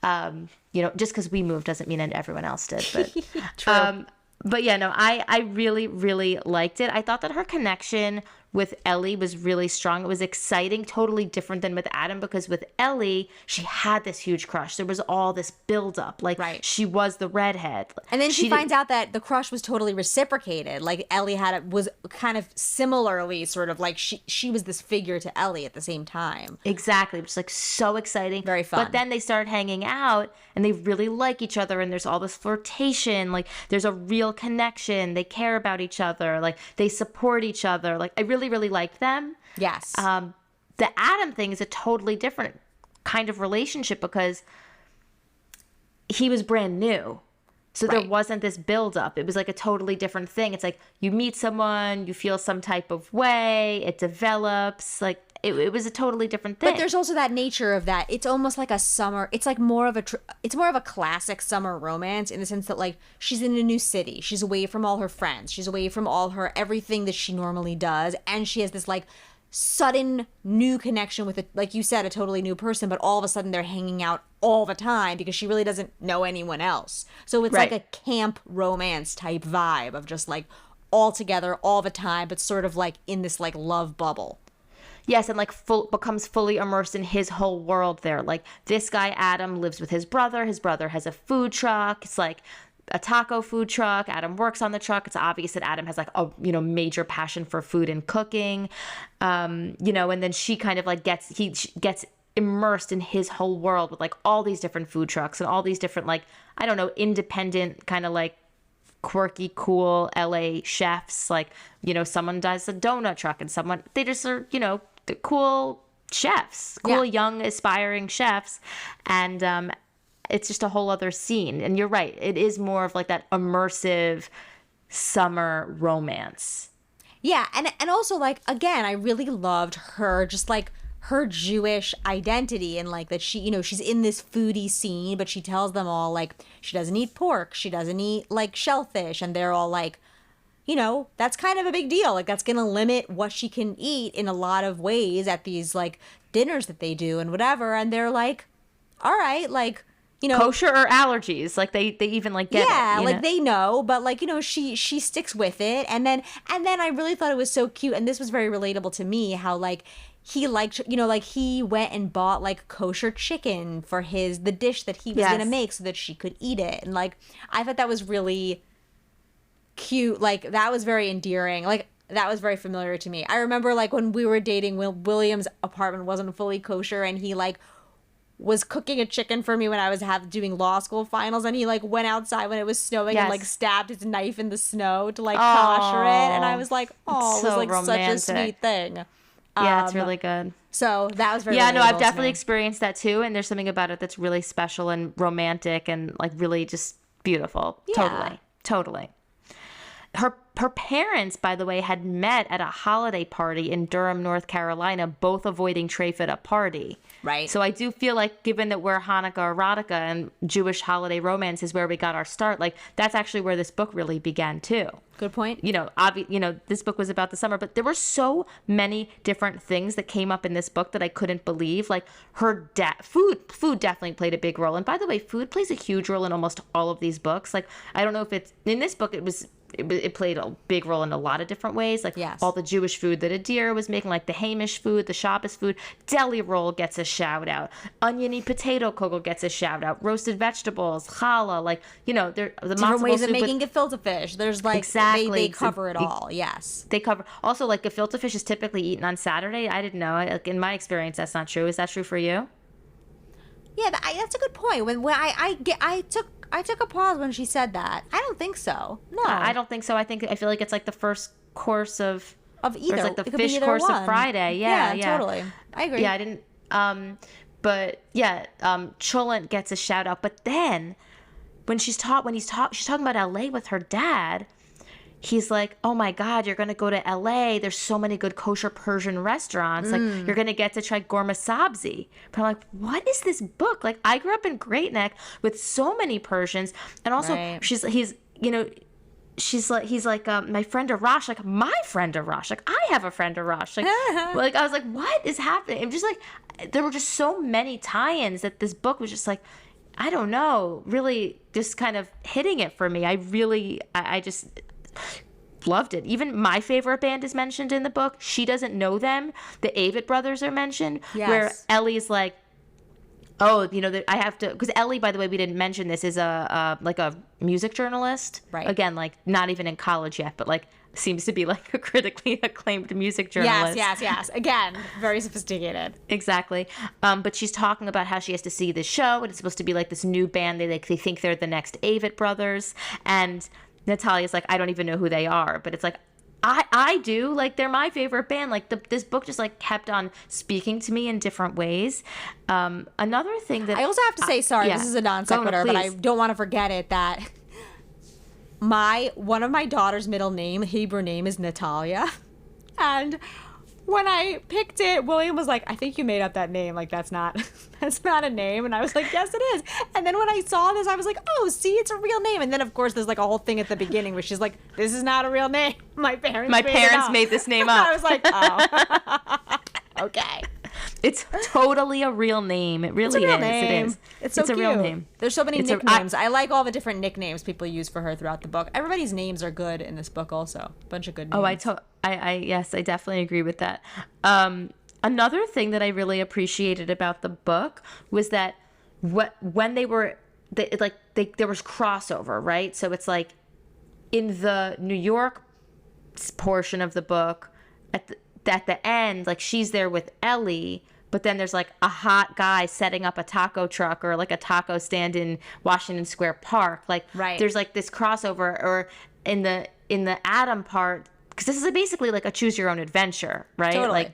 [SPEAKER 1] Just because we moved doesn't mean that everyone else did. But,
[SPEAKER 2] True.
[SPEAKER 1] But yeah, no, I really, really liked it. I thought that her connection with Ellie was really strong. It was exciting, totally different than with Adam, because with Ellie, she had this huge crush. There was all this buildup. Like, she was the redhead.
[SPEAKER 2] And then she finds out that the crush was totally reciprocated. Like, Ellie was kind of similarly sort of like she was this figure to Ellie at the same time.
[SPEAKER 1] Exactly. It was, like, so exciting.
[SPEAKER 2] Very fun.
[SPEAKER 1] But then they started hanging out, and they really like each other, and there's all this flirtation. Like, there's a real connection. They care about each other. Like, they support each other. Like, I really, really liked them.
[SPEAKER 2] Yes.
[SPEAKER 1] The Adam thing is a totally different kind of relationship because he was brand new. So there wasn't this buildup. It was like a totally different thing. It's like you meet someone, you feel some type of way, it develops. Like, it was a totally different thing.
[SPEAKER 2] But there's also that nature of that. It's almost like a summer. It's like more of a classic summer romance in the sense that, like, she's in a new city. She's away from all her friends. She's away from all her everything that she normally does, and she has this, like, sudden new connection with, like you said, a totally new person. But all of a sudden they're hanging out all the time because she really doesn't know anyone else. So it's like a camp romance type vibe of just, like, all together all the time, but sort of like in this, like, love bubble.
[SPEAKER 1] Yes, and, like, becomes fully immersed in his whole world there. Like, this guy, Adam, lives with his brother. His brother has a food truck. It's, like, a taco food truck. Adam works on the truck. It's obvious that Adam has, like, a, major passion for food and cooking. And then she kind of, like, gets immersed in his whole world with like all these different food trucks and all these different like, I don't know, independent kind of like quirky, cool LA chefs. Like, you know, someone does a donut truck and someone, they just are, you know, the cool chefs, cool young aspiring chefs. And it's just a whole other scene. And you're right, it is more of like that immersive summer romance.
[SPEAKER 2] Yeah, and also like again, I really loved her just like her Jewish identity and like that she, you know, she's in this foodie scene, but she tells them all like she doesn't eat pork, she doesn't eat like shellfish, and they're all like, you know, that's kind of a big deal. Like that's going to limit what she can eat in a lot of ways at these like dinners that they do and whatever, and they're like, all right, like, you know,
[SPEAKER 1] Kosher or allergies, like they even like get
[SPEAKER 2] yeah,
[SPEAKER 1] it,
[SPEAKER 2] like
[SPEAKER 1] know?
[SPEAKER 2] they know, but like, you know, she sticks with it. And then I really thought it was so cute, and this was very relatable to me, how like he liked, you know, like he went and bought like kosher chicken for the dish that he was gonna make so that she could eat it. And like I thought that was really cute. Like that was very endearing. Like that was very familiar to me. I remember like when we were dating, William's apartment wasn't fully kosher, and he like was cooking a chicken for me when I was doing law school finals, and he like went outside when it was snowing and like stabbed his knife in the snow to like kosher it, and I was like, oh, it was like
[SPEAKER 1] romantic.
[SPEAKER 2] such a sweet thing.
[SPEAKER 1] Yeah, it's really good.
[SPEAKER 2] So that was very
[SPEAKER 1] no, I've
[SPEAKER 2] relatable
[SPEAKER 1] definitely
[SPEAKER 2] to me.
[SPEAKER 1] experienced that too, and there's something about it that's really special and romantic and like really just beautiful.
[SPEAKER 2] Yeah.
[SPEAKER 1] Totally. Her parents, by the way, had met at a holiday party in Durham, North Carolina, both avoiding Trafe at a party.
[SPEAKER 2] Right.
[SPEAKER 1] So I do feel like, given that we're Hanukkah erotica and Jewish holiday romance is where we got our start, like that's actually where this book really began too.
[SPEAKER 2] Good point.
[SPEAKER 1] You know, this book was about the summer, but there were so many different things that came up in this book that I couldn't believe. Like her food definitely played a big role. And by the way, food plays a huge role in almost all of these books. Like I don't know if it's in this book, it played a big role in a lot of different ways. Like all the Jewish food that Adira was making, like the Hamish food, the Shabbos food. Deli roll gets a shout out. Oniony potato kugel gets a shout out. Roasted vegetables, challah, like, you know, the
[SPEAKER 2] different ways of making gefilte fish. There's like they cover it all. Yes,
[SPEAKER 1] they cover. Also, like gefilte fish is typically eaten on Saturday. I didn't know. Like in my experience, that's not true. Is that true for you?
[SPEAKER 2] Yeah, that's a good point. When I took a pause when she said that. I don't think so. No,
[SPEAKER 1] I don't think so. I feel like it's like the first course of
[SPEAKER 2] either.
[SPEAKER 1] It's like the fish course of Friday. Yeah,
[SPEAKER 2] totally. I agree.
[SPEAKER 1] Yeah, I didn't. But yeah, Cholent gets a shout out. But then when she's talking about LA with her dad. He's like, oh my God, you're going to go to LA. There's so many good kosher Persian restaurants. Like, you're going to get to try Gorma Sabzi. But I'm like, what is this book? Like, I grew up in Great Neck with so many Persians. And also, he's like, my friend Arash, like, my friend Arash. Like, I have a friend Arash. Like, I was like, what is happening? I'm just like, there were just so many tie-ins that this book was just like, I don't know, really just kind of hitting it for me. I just loved it. Even my favorite band is mentioned in the book. She doesn't know them. The Avett brothers are mentioned. Yes. Where Ellie's like, oh, you know, I have to, because Ellie, by the way, we didn't mention this, is a music journalist.
[SPEAKER 2] Right.
[SPEAKER 1] Again, like not even in college yet, but like seems to be like a critically acclaimed music journalist.
[SPEAKER 2] Yes. Again, very sophisticated.
[SPEAKER 1] Exactly. But she's talking about how she has to see this show, and it's supposed to be like this new band. They think they're the next Avett brothers, and Natalia's like, I don't even know who they are, but it's like, I do. Like, they're my favorite band. Like, this book just like kept on speaking to me in different ways. Another thing that
[SPEAKER 2] I also have to say, sorry, this is a non sequitur, but I don't want to forget it, that one of my daughter's middle name, Hebrew name, is Natalia, and when I picked it, William was like, I think you made up that name. Like, that's not a name. And I was like, yes, it is. And then when I saw this, I was like, oh, see, it's a real name. And then, of course, there's like a whole thing at the beginning where she's like, this is not a real name. My parents made
[SPEAKER 1] this name up.
[SPEAKER 2] I was like, oh, okay.
[SPEAKER 1] It's totally a real name. It really is.
[SPEAKER 2] Name.
[SPEAKER 1] It is.
[SPEAKER 2] It's so
[SPEAKER 1] a
[SPEAKER 2] cute.
[SPEAKER 1] real name.
[SPEAKER 2] There's so many nicknames. I like all the different nicknames people use for her throughout the book. Everybody's names are good in this book also. A bunch of good names.
[SPEAKER 1] Yes, I definitely agree with that. Another thing that I really appreciated about the book was that when there was crossover, right? So it's like in the New York portion of the book, at the end, like she's there with Ellie, but then there's like a hot guy setting up a taco truck or like a taco stand in Washington Square Park. Like
[SPEAKER 2] Right.
[SPEAKER 1] there's like this crossover, or in the Adam part, because this is basically like a choose your own adventure, right?
[SPEAKER 2] Totally.
[SPEAKER 1] Like,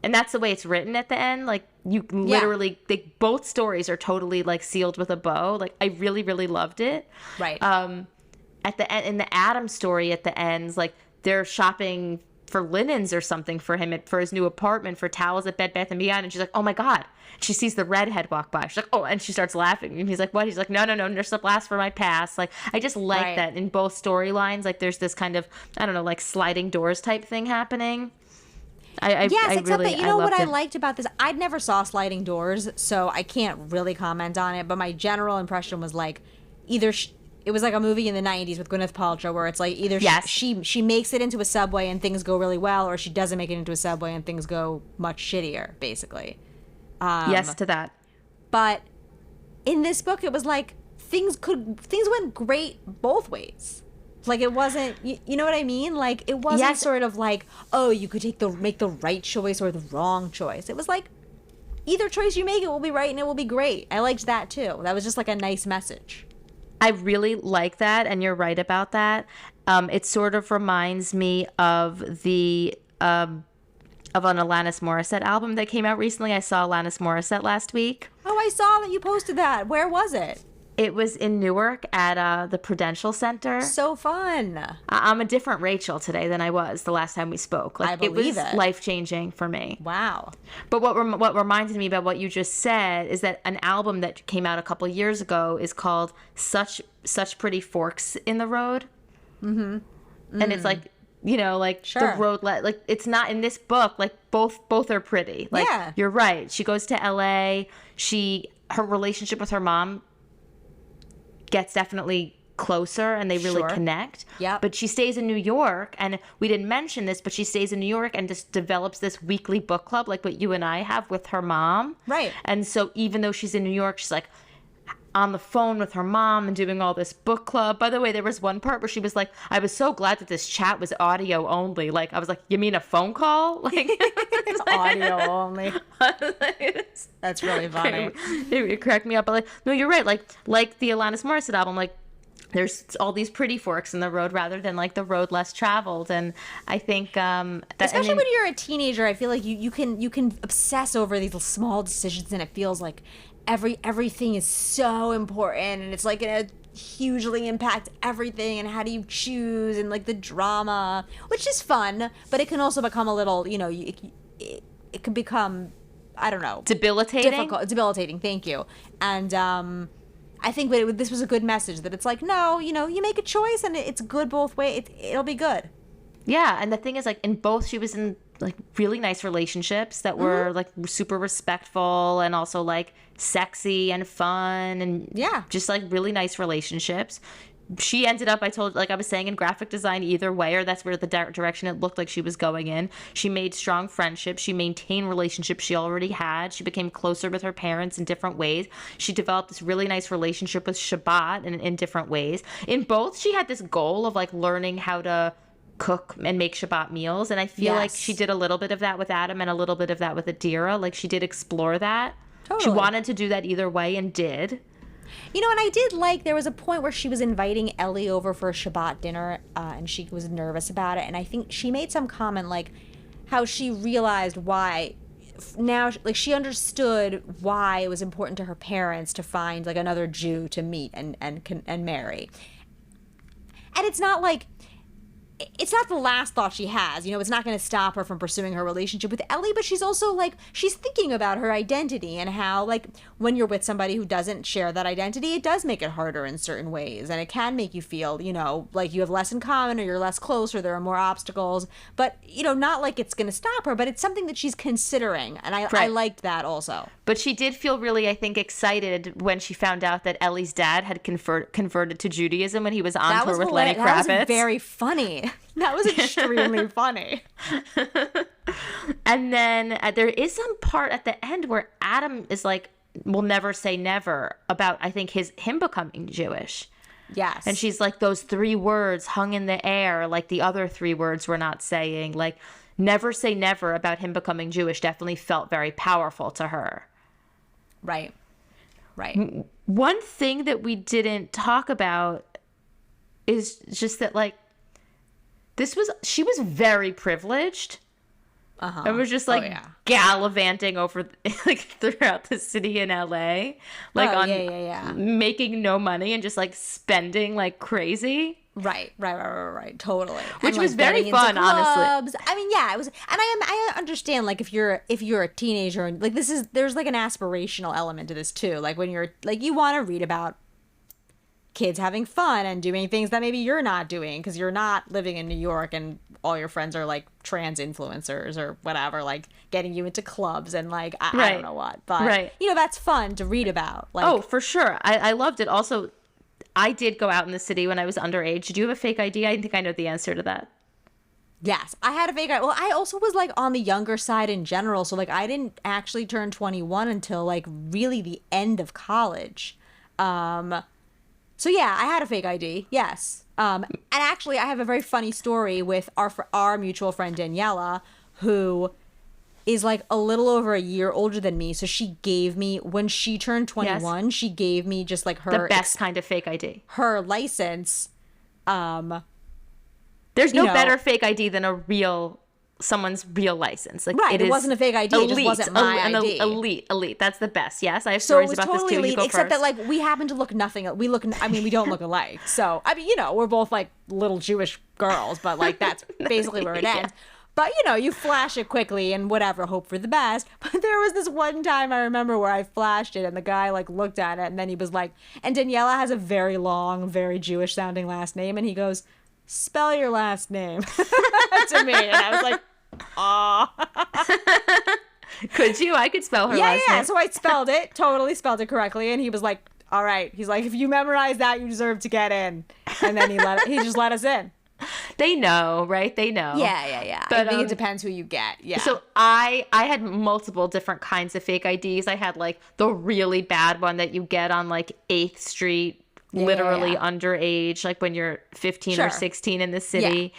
[SPEAKER 1] and that's the way it's written at the end. Like you literally, both stories are totally like sealed with a bow. Like I really, really loved it.
[SPEAKER 2] Right.
[SPEAKER 1] At the end, in the Adam story at the end, like they're shopping for linens or something for him for his new apartment, for towels at Bed Bath & Beyond, and she's like, oh my God. She sees the redhead walk by. She's like, oh, and she starts laughing. And he's like, what? He's like, no, there's a blast for my past. Like, I just like
[SPEAKER 2] Right.
[SPEAKER 1] that in both storylines. Like, there's this kind of, I don't know, like sliding doors type thing happening.
[SPEAKER 2] Yes, except
[SPEAKER 1] really,
[SPEAKER 2] that you know what I
[SPEAKER 1] it.
[SPEAKER 2] liked about this? I'd never saw Sliding Doors, so I can't really comment on it, but my general impression was like either it was like a movie in the 90s with Gwyneth Paltrow where it's like either
[SPEAKER 1] Yes.
[SPEAKER 2] she makes it into a subway and things go really well, or she doesn't make it into a subway and things go much shittier, basically.
[SPEAKER 1] Yes to that.
[SPEAKER 2] But in this book, it was like things went great both ways. Like it wasn't, you know what I mean? Like it wasn't
[SPEAKER 1] Yes.
[SPEAKER 2] sort of like, oh, you could make the right choice or the wrong choice. It was like either choice you make, it will be right and it will be great. I liked that too. That was just like a nice message.
[SPEAKER 1] I really like that, and you're right about that. It sort of reminds me of the of an Alanis Morissette album that came out recently. I saw Alanis Morissette last week.
[SPEAKER 2] Oh, I saw that you posted that. Where was it?
[SPEAKER 1] It was in Newark at the Prudential Center.
[SPEAKER 2] So fun.
[SPEAKER 1] I'm a different Rachel today than I was the last time we spoke. Like
[SPEAKER 2] I believe
[SPEAKER 1] it was
[SPEAKER 2] it.
[SPEAKER 1] life-changing for me.
[SPEAKER 2] Wow.
[SPEAKER 1] But what reminded me about what you just said is that an album that came out a couple years ago is called Such Pretty Forks in the Road. And it's like, you know, like
[SPEAKER 2] Sure.
[SPEAKER 1] the road, like it's not in this book, like both are pretty. Like
[SPEAKER 2] Yeah.
[SPEAKER 1] you're right. She goes to LA. Her relationship with her mom gets definitely closer and they really
[SPEAKER 2] Sure.
[SPEAKER 1] connect.
[SPEAKER 2] Yep.
[SPEAKER 1] But she stays in New York, and we didn't mention this, but she stays in New York and just develops this weekly book club like what you and I have with her mom.
[SPEAKER 2] Right.
[SPEAKER 1] And so even though she's in New York, she's like on the phone with her mom and doing all this book club. By the way, there was one part where she was like, I was so glad that this chat was audio only. Like, I was like, you mean a phone call? Like,
[SPEAKER 2] It's audio only. That's really funny.
[SPEAKER 1] it cracked me up. But like, no, you're right. Like the Alanis Morissette album, like there's all these pretty forks in the road rather than like the road less traveled. And I think that,
[SPEAKER 2] Especially when you're a teenager, I feel like you can obsess over these small decisions, and it feels like everything is so important, and it's like gonna hugely impact everything. And how do you choose, and like the drama, which is fun, but it can also become a little, you know, it can become, I don't know, debilitating. Thank you. And I think that this was a good message, that it's like, no, you know, you make a choice and it's good both ways. It'll be good.
[SPEAKER 1] Yeah, and the thing is, like, in both, she was in like really nice relationships that were like super respectful and also like sexy and fun, and just like really nice relationships. She ended up, like I was saying, in graphic design either way, or that's where the direction it looked like she was going in. She made strong friendships. She maintained relationships she already had. She became closer with her parents in different ways. She developed this really nice relationship with Shabbat in different ways. In both, she had this goal of like learning how to cook and make Shabbat meals, and I feel like she did a little bit of that with Adam and a little bit of that with Adira. Like she did explore that.
[SPEAKER 2] Totally.
[SPEAKER 1] She wanted to do that either way and did.
[SPEAKER 2] You know, and I did like, there was a point where she was inviting Ellie over for a Shabbat dinner, and she was nervous about it, and I think she made some comment like how she realized why now, like she understood why it was important to her parents to find like another Jew to meet and marry. And it's not like, it's not the last thought she has, you know, it's not going to stop her from pursuing her relationship with Ellie, but she's also like, she's thinking about her identity and how like when you're with somebody who doesn't share that identity, it does make it harder in certain ways, and it can make you feel, you know, like you have less in common, or you're less close, or there are more obstacles, but you know, not like it's going to stop her, but it's something that she's considering, and I liked that also.
[SPEAKER 1] But she did feel really, I think, excited when she found out that Ellie's dad had converted to Judaism when he was on tour with Lenny Kravitz.
[SPEAKER 2] That was very funny. That was extremely funny.
[SPEAKER 1] And then there is some part at the end where Adam is like, will never say never about, I think, him becoming Jewish.
[SPEAKER 2] Yes.
[SPEAKER 1] And she's like, those 3 words hung in the air, like the other 3 words we're not saying. Like, never say never about him becoming Jewish definitely felt very powerful to her.
[SPEAKER 2] Right. Right.
[SPEAKER 1] One thing that we didn't talk about is just that, like, she was very privileged.
[SPEAKER 2] Uh-huh.
[SPEAKER 1] And was just like gallivanting over like throughout the city in LA, like making no money and just like spending like crazy.
[SPEAKER 2] Right. Totally.
[SPEAKER 1] Which
[SPEAKER 2] and,
[SPEAKER 1] was
[SPEAKER 2] like,
[SPEAKER 1] very fun, honestly.
[SPEAKER 2] I mean, yeah, it was, and I understand, like, if you're a teenager and like there's like an aspirational element to this too. Like when you're like, you want to read about kids having fun and doing things that maybe you're not doing because you're not living in New York and all your friends are like trans influencers or whatever, like getting you into clubs and like I don't know what, but you know, that's fun to read about. Like,
[SPEAKER 1] oh, for sure. I loved it. Also, I did go out in the city when I was underage. Did you have a fake ID? I think I know the answer to that.
[SPEAKER 2] Yes, I had a fake ID. Well, I also was like on the younger side in general, so like I didn't actually turn 21 until like really the end of college. So yeah, I had a fake ID. Yes. And actually, I have a very funny story with our mutual friend Daniela, who is like a little over a year older than me. So she gave me, when she turned 21, she gave me just like her...
[SPEAKER 1] The best kind of fake ID.
[SPEAKER 2] Her license.
[SPEAKER 1] There's no better fake ID than someone's real license. Like,
[SPEAKER 2] right, it wasn't a fake ID,
[SPEAKER 1] elite,
[SPEAKER 2] it just wasn't my ID.
[SPEAKER 1] Elite. That's the best. Yes, I have stories about
[SPEAKER 2] totally
[SPEAKER 1] this too.
[SPEAKER 2] Elite,
[SPEAKER 1] you go
[SPEAKER 2] except
[SPEAKER 1] first.
[SPEAKER 2] that like we happen to look nothing. We don't look alike. So I mean, you know, we're both like little Jewish girls, but like that's basically where it ends. But you know, you flash it quickly and whatever, hope for the best. But there was this one time I remember where I flashed it and the guy like looked at it and then he was like, and Daniela has a very long, very Jewish sounding last name, and he goes, "Spell your last name," to me, and I was like,
[SPEAKER 1] Could you? I could spell her last name.
[SPEAKER 2] So I totally spelled it correctly, and he was like, all right. He's like, if you memorize that, you deserve to get in. And then he just let us in.
[SPEAKER 1] They know, right? They know.
[SPEAKER 2] Yeah. But I think it depends who you get. Yeah.
[SPEAKER 1] So I had multiple different kinds of fake IDs. I had like the really bad one that you get on like 8th Street, literally underage, like when you're 15 or 16 in the city.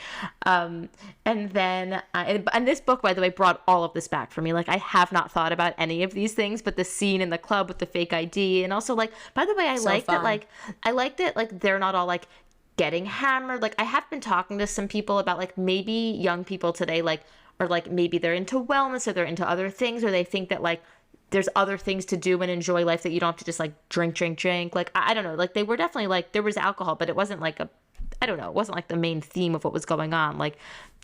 [SPEAKER 1] And then and this book, by the way, brought all of this back for me. Like, I have not thought about any of these things, but the scene in the club with the fake ID, and also like, by the way, I like that like they're not all like getting hammered. Like, I have been talking to some people about like maybe young people today like, or like maybe they're into wellness or they're into other things, or they think that like there's other things to do and enjoy life that you don't have to just like drink. Like, I don't know. Like, they were definitely like, there was alcohol, but it wasn't like I don't know. It wasn't like the main theme of what was going on, like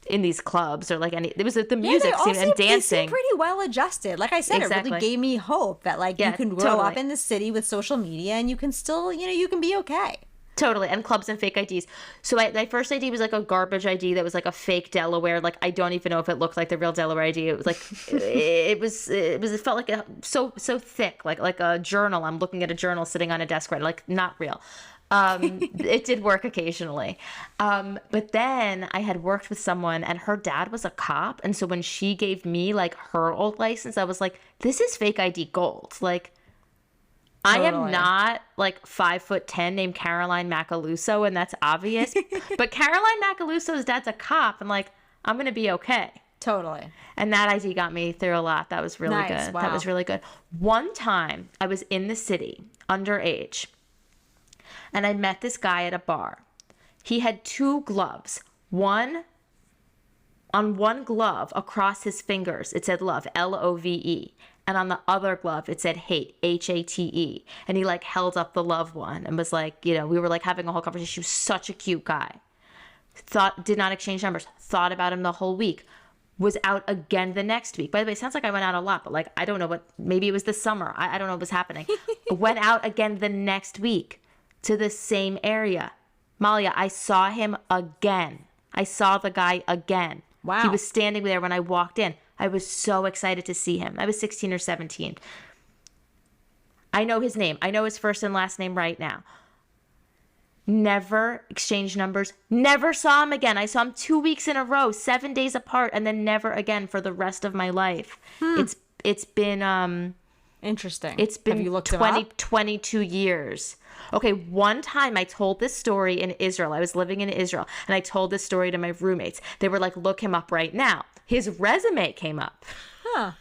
[SPEAKER 1] in these clubs or like any, it was the music scene and dancing.
[SPEAKER 2] They seem pretty well adjusted. Like I said, it really gave me hope that like you can grow up in the city with social media and you can still, you know, you can be okay.
[SPEAKER 1] Totally. And clubs and fake IDs. So my first ID was like a garbage ID that was like a fake Delaware. Like, I don't even know if it looked like the real Delaware ID. It was like, it felt like so thick, like a journal. I'm looking at a journal sitting on a desk, right? Like, not real. It did work occasionally. But then I had worked with someone and her dad was a cop. And so when she gave me like her old license, I was like, this is fake ID gold. Like, I am not like 5'10" named Caroline Macaluso, and that's obvious. But Caroline Macaluso's dad's a cop, and like, I'm gonna be okay.
[SPEAKER 2] Totally.
[SPEAKER 1] And that ID got me through a lot. That was really good.
[SPEAKER 2] Wow.
[SPEAKER 1] That was really good. One time I was in the city, underage, and I met this guy at a bar. He had 2 gloves. On one glove across his fingers, it said love, Love. And on the other glove, it said hate, Hate. And he like held up the love one and was like, you know, we were like having a whole conversation. He was such a cute guy. Did not exchange numbers. Thought about him the whole week. Was out again the next week. By the way, it sounds like I went out a lot, but like, I don't know maybe it was the summer. I don't know what was happening. Went out again the next week to the same area. Malia, I saw him again. I saw the guy again.
[SPEAKER 2] Wow.
[SPEAKER 1] He was standing there when I walked in. I was so excited to see him. I was 16 or 17. I know his name. I know his first and last name right now. Never exchanged numbers. Never saw him again. I saw him 2 weeks in a row, 7 days apart, and then never again for the rest of my life. It's been
[SPEAKER 2] Interesting.
[SPEAKER 1] It's
[SPEAKER 2] Have
[SPEAKER 1] been
[SPEAKER 2] you looked him
[SPEAKER 1] 22 years. Okay, one time I told this story in Israel. I was living in Israel, and I told this story to my roommates. They were like, look him up right now. His resume came up.
[SPEAKER 2] Huh.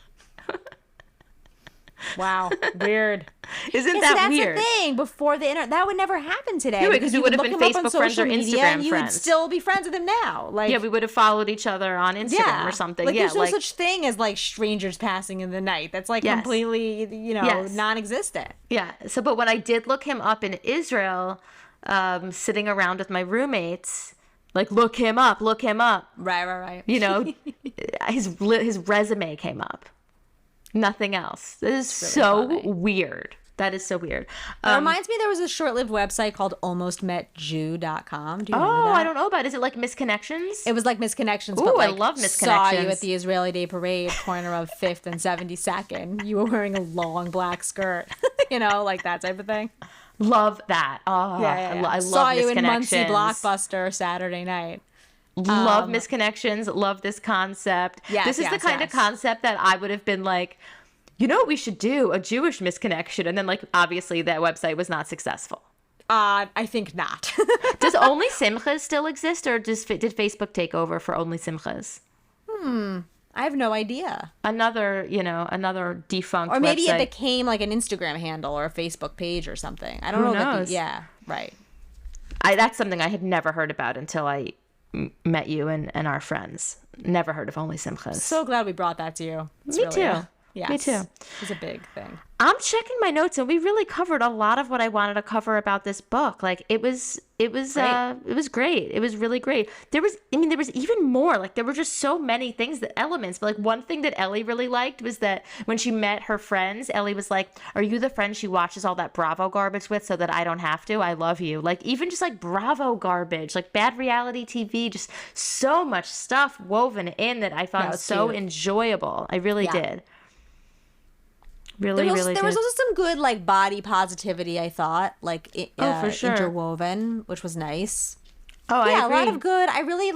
[SPEAKER 2] Wow. Weird.
[SPEAKER 1] Isn't that weird?
[SPEAKER 2] That's the thing. Before the internet, that would never happen today.
[SPEAKER 1] Yeah, because we would have been Facebook friends or
[SPEAKER 2] media,
[SPEAKER 1] Instagram
[SPEAKER 2] and you
[SPEAKER 1] friends.
[SPEAKER 2] would still be friends with him now. Like,
[SPEAKER 1] yeah, we would have followed each other on Instagram or something.
[SPEAKER 2] Like,
[SPEAKER 1] yeah,
[SPEAKER 2] there's no such thing as like strangers passing in the night. That's like completely, non-existent.
[SPEAKER 1] Yeah. So, but when I did look him up in Israel, sitting around with my roommates, like, look him up.
[SPEAKER 2] Right.
[SPEAKER 1] You know, his resume came up. Nothing else. This is really so weird. That is so weird.
[SPEAKER 2] It reminds me, there was a short-lived website called almostmetjew.com. Do you remember that?
[SPEAKER 1] I don't know about it. Is it like Misconnections?
[SPEAKER 2] It was like Misconnections.
[SPEAKER 1] Ooh,
[SPEAKER 2] but like,
[SPEAKER 1] I love Misconnections.
[SPEAKER 2] Saw you at the Israeli Day Parade, corner of 5th and 72nd. You were wearing a long black skirt. Like that type of thing.
[SPEAKER 1] Love that. Oh, yeah. I love
[SPEAKER 2] Saw you in Muncie
[SPEAKER 1] Misconnections.
[SPEAKER 2] Blockbuster Saturday night.
[SPEAKER 1] Love Misconnections. Love this concept. This is the kind of concept that I would have been like, you know what we should do? A Jewish misconnection. And then, like, obviously that website was not successful.
[SPEAKER 2] I think not.
[SPEAKER 1] Does Only Simchas still exist, or did Facebook take over for Only Simchas?
[SPEAKER 2] I have no idea.
[SPEAKER 1] Another defunct
[SPEAKER 2] Or maybe
[SPEAKER 1] website.
[SPEAKER 2] it became like an Instagram handle or a Facebook page or something. I don't know.
[SPEAKER 1] Who knows?
[SPEAKER 2] Yeah, right.
[SPEAKER 1] That's something I had never heard about until I met you and our friends. Never heard of Only Simchas.
[SPEAKER 2] So glad we brought that to you.
[SPEAKER 1] Me too.
[SPEAKER 2] Yes.
[SPEAKER 1] Me too.
[SPEAKER 2] It's a big thing.
[SPEAKER 1] I'm checking my notes, and we really covered a lot of what I wanted to cover about this book. Like, it was great. It was really great. There was even more. Like, there were just so many elements. But like, one thing that Ellie really liked was that when she met her friends, Ellie was like, "Are you the friend she watches all that Bravo garbage with, so that I don't have to? I love you." Like, even just like Bravo garbage, like bad reality TV, just so much stuff woven in that I found so enjoyable. I really did. Really,
[SPEAKER 2] there was also some good like body positivity, I thought, like
[SPEAKER 1] for sure,
[SPEAKER 2] interwoven, which was nice.
[SPEAKER 1] Oh, I agree.
[SPEAKER 2] A lot of good. I really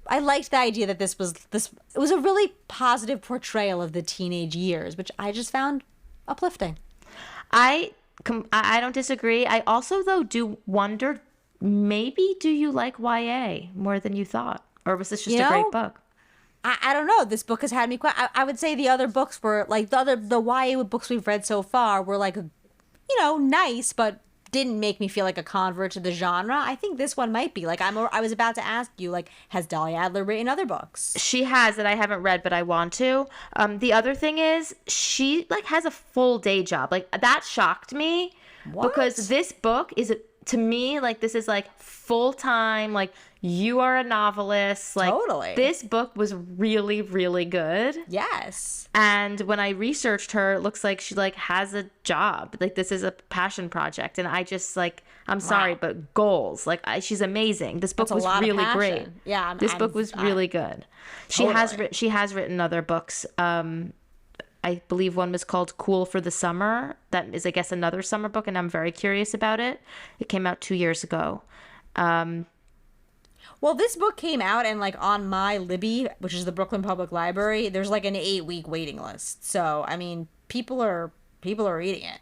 [SPEAKER 2] I liked the idea that it was a really positive portrayal of the teenage years, which I just found uplifting.
[SPEAKER 1] I don't disagree. I also though do wonder, maybe do you like YA more than you thought, or was this just a great book?
[SPEAKER 2] I don't know. This book has had me quite. I would say the other books were like the YA books we've read so far were like, nice, but didn't make me feel like a convert to the genre. I think this one might be. Like, I was about to ask you, like, has Dahlia Adler written other books?
[SPEAKER 1] She has, that I haven't read, but I want to. The other thing is, she like has a full day job. Like, that shocked me.
[SPEAKER 2] What?
[SPEAKER 1] Because this book is, to me, like, this is like full time. Like, you are a novelist. Like,
[SPEAKER 2] totally.
[SPEAKER 1] This book was really, really good.
[SPEAKER 2] Yes.
[SPEAKER 1] And when I researched her, it looks like she like has a job. Like, this is a passion project. And I just like, I'm sorry, but goals. Like, she's amazing. This book was really great.
[SPEAKER 2] Yeah.
[SPEAKER 1] This book was really good.
[SPEAKER 2] Totally.
[SPEAKER 1] She has written other books. I believe one was called Cool for the Summer. That is, I guess, another summer book, and I'm very curious about it. It came out 2 years ago.
[SPEAKER 2] Well, this book came out, and like on my Libby, which is the Brooklyn Public Library, there's like an 8-week waiting list. So, I mean, people are reading it.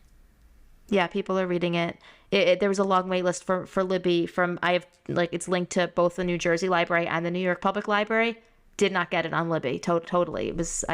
[SPEAKER 1] Yeah, people are reading it. There was a long wait list for Libby it's linked to both the New Jersey Library and the New York Public Library. Did not get it on Libby. Totally. It's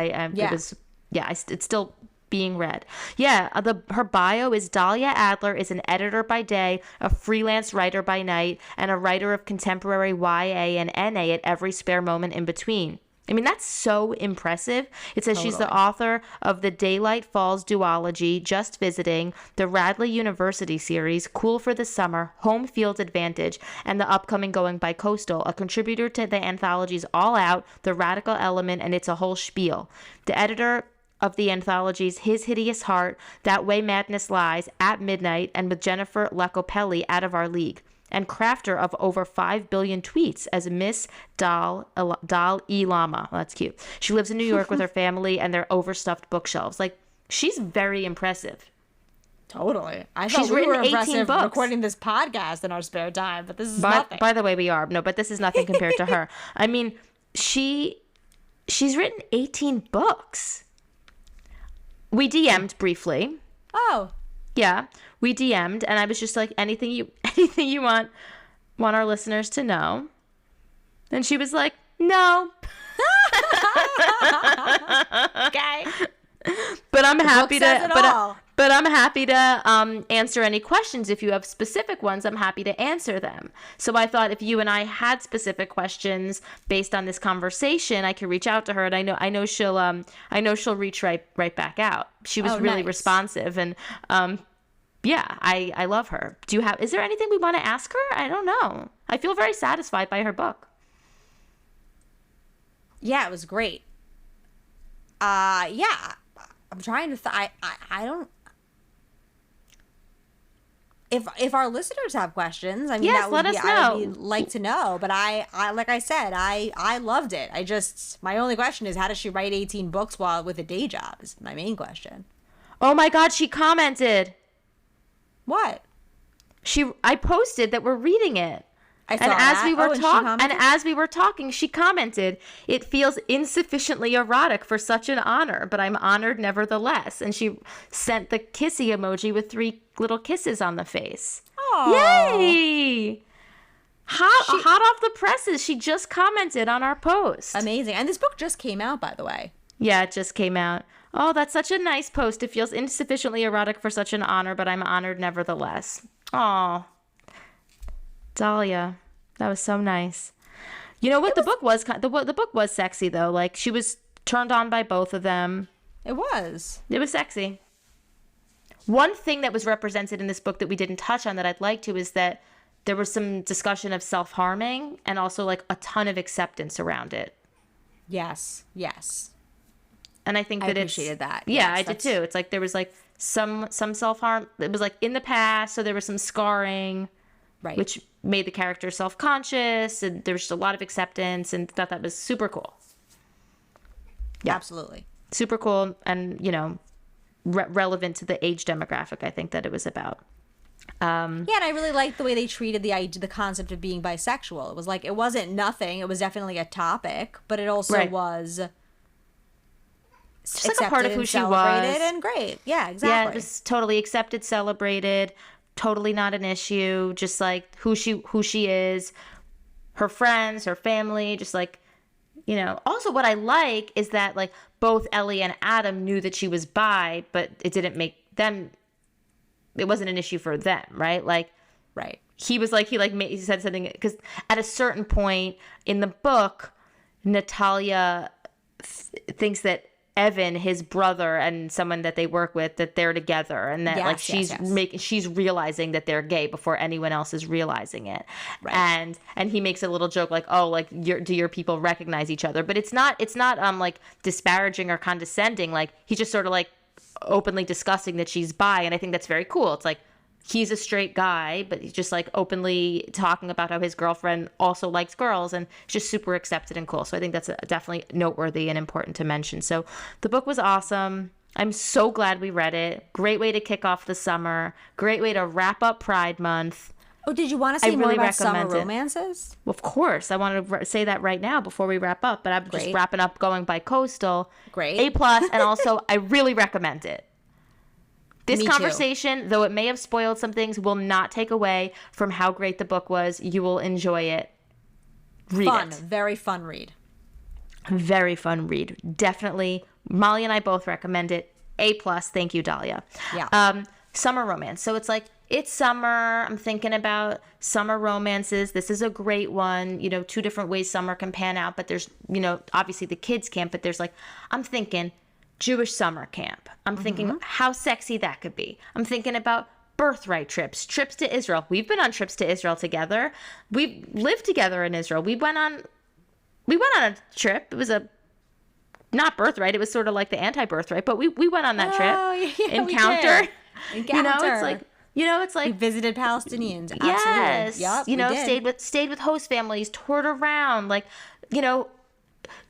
[SPEAKER 1] still being read. Yeah, her bio is Dahlia Adler is an editor by day, a freelance writer by night, and a writer of contemporary YA and NA at every spare moment in between. I mean, that's so impressive. It says she's the author of the Daylight Falls duology, Just Visiting, the Radley University series, Cool for the Summer, Home Field Advantage, and the upcoming Going Bicoastal, a contributor to the anthologies All Out, The Radical Element, and It's a Whole Spiel. The editor of the anthologies His Hideous Heart, That Way Madness Lies, At Midnight, and with Jennifer Lacopelli, Out of Our League, and crafter of over 5 billion tweets as Miss Dal E. Lama. Well, that's cute. She lives in New York with her family and their overstuffed bookshelves. Like, she's very impressive.
[SPEAKER 2] Totally. I thought we were impressive recording this podcast in our spare time, but this is nothing.
[SPEAKER 1] By the way, we are. No, but this is nothing compared to her. I mean, she's written 18 books. We DM'd briefly.
[SPEAKER 2] Oh.
[SPEAKER 1] Yeah, we DM'd, and I was just like, anything you want our listeners to know. And she was like, no.
[SPEAKER 2] Okay.
[SPEAKER 1] But I'm happy
[SPEAKER 2] says
[SPEAKER 1] to
[SPEAKER 2] it all.
[SPEAKER 1] but I'm happy to answer any questions. If you have specific ones, I'm happy to answer them. So I thought if you and I had specific questions based on this conversation, I could reach out to her, and I know she'll reach right back out. She was really
[SPEAKER 2] nice.
[SPEAKER 1] responsive, and yeah, I love her. Is there anything we want to ask her? I don't know. I feel very satisfied by her book.
[SPEAKER 2] Yeah, it was great. Yeah. I'm trying to I don't. If our listeners have questions, I mean,
[SPEAKER 1] yes, let us know.
[SPEAKER 2] I'd like to know. But I like I said, I loved it. My only question is, how does she write 18 books while with a day job? Is my main question.
[SPEAKER 1] Oh my God, she commented.
[SPEAKER 2] What?
[SPEAKER 1] I posted that we're reading it.
[SPEAKER 2] I saw that.
[SPEAKER 1] And as we were talking, she commented, "It feels insufficiently erotic for such an honor, but I'm honored nevertheless." And she sent the kissy emoji with 3 little kisses on the face.
[SPEAKER 2] Oh.
[SPEAKER 1] Yay! Hot off the presses. She just commented on our post.
[SPEAKER 2] Amazing. And this book just came out, by the way.
[SPEAKER 1] Yeah, it just came out. Oh, that's such a nice post. It feels insufficiently erotic for such an honor, but I'm honored nevertheless. Oh. Dahlia, that was so nice. You know what? The book was sexy though. Like, she was turned on by both of them.
[SPEAKER 2] It was
[SPEAKER 1] Sexy. One thing that was represented in this book that we didn't touch on that I'd like to is that there was some discussion of self-harming and also like a ton of acceptance around it.
[SPEAKER 2] Yes.
[SPEAKER 1] And I think that
[SPEAKER 2] I appreciated that.
[SPEAKER 1] Yeah,
[SPEAKER 2] Yes,
[SPEAKER 1] I did too. It's like there was like some self-harm. It was like in the past, so there was some scarring.
[SPEAKER 2] Right.
[SPEAKER 1] Which made the character self-conscious, and there was just a lot of acceptance, and thought that was super cool. Yeah.
[SPEAKER 2] Absolutely.
[SPEAKER 1] Super cool, and, relevant to the age demographic, I think, that it was about.
[SPEAKER 2] Yeah, and I really liked the way they treated the concept of being bisexual. It was like, it wasn't nothing. It was definitely a topic, but it also was
[SPEAKER 1] just like a part of who she was.
[SPEAKER 2] And great. Yeah, exactly.
[SPEAKER 1] Yeah, it was totally accepted, celebrated. Totally not an issue. Just like who she is, her friends, her family, just like, Also, what I like is that like both Ellie and Adam knew that she was bi, but it didn't make them. It wasn't an issue for them, right? Like,
[SPEAKER 2] right.
[SPEAKER 1] He was like he said something because at a certain point in the book, Natalia thinks that Evan, his brother, and someone that they work with, that they're together, and that she's realizing that they're gay before anyone else is realizing it. Right. And he makes a little joke like, "Oh, like do your people recognize each other?" But it's not like disparaging or condescending. Like, he's just sort of like openly discussing that she's bi, and I think that's very cool. It's like he's a straight guy, but he's just like openly talking about how his girlfriend also likes girls, and just super accepted and cool. So I think that's definitely noteworthy and important to mention. So the book was awesome. I'm so glad we read it. Great way to kick off the summer. Great way to wrap up Pride Month.
[SPEAKER 2] Oh, did you want to say more about summer romances?
[SPEAKER 1] Well, of course. I want to say that right now before we wrap up, but I'm just wrapping up Going Bicoastal.
[SPEAKER 2] Great.
[SPEAKER 1] A+, and also I really recommend it. This
[SPEAKER 2] Me
[SPEAKER 1] conversation,
[SPEAKER 2] too.
[SPEAKER 1] Though it may have spoiled some things, will not take away from how great the book was. You will enjoy it. Read it.
[SPEAKER 2] Very fun read.
[SPEAKER 1] Very fun read. Definitely. Molly and I both recommend it. A+. Thank you, Dahlia.
[SPEAKER 2] Yeah.
[SPEAKER 1] Summer romance. So it's like, it's summer. I'm thinking about summer romances. This is a great one. 2 different ways summer can pan out. But there's, obviously the kids camp. But there's like, I'm thinking Jewish summer camp. I'm thinking how sexy that could be. I'm thinking about birthright trips to Israel. We've been on trips to Israel together. We've lived together in Israel. We went on a trip. It was not birthright. It was sort of like the anti-birthright, but we went on that trip.
[SPEAKER 2] Yeah,
[SPEAKER 1] Encounter.
[SPEAKER 2] Encounter.
[SPEAKER 1] It's like
[SPEAKER 2] we visited Palestinians. Absolutely.
[SPEAKER 1] Yes.
[SPEAKER 2] Yep,
[SPEAKER 1] stayed with host families, toured around,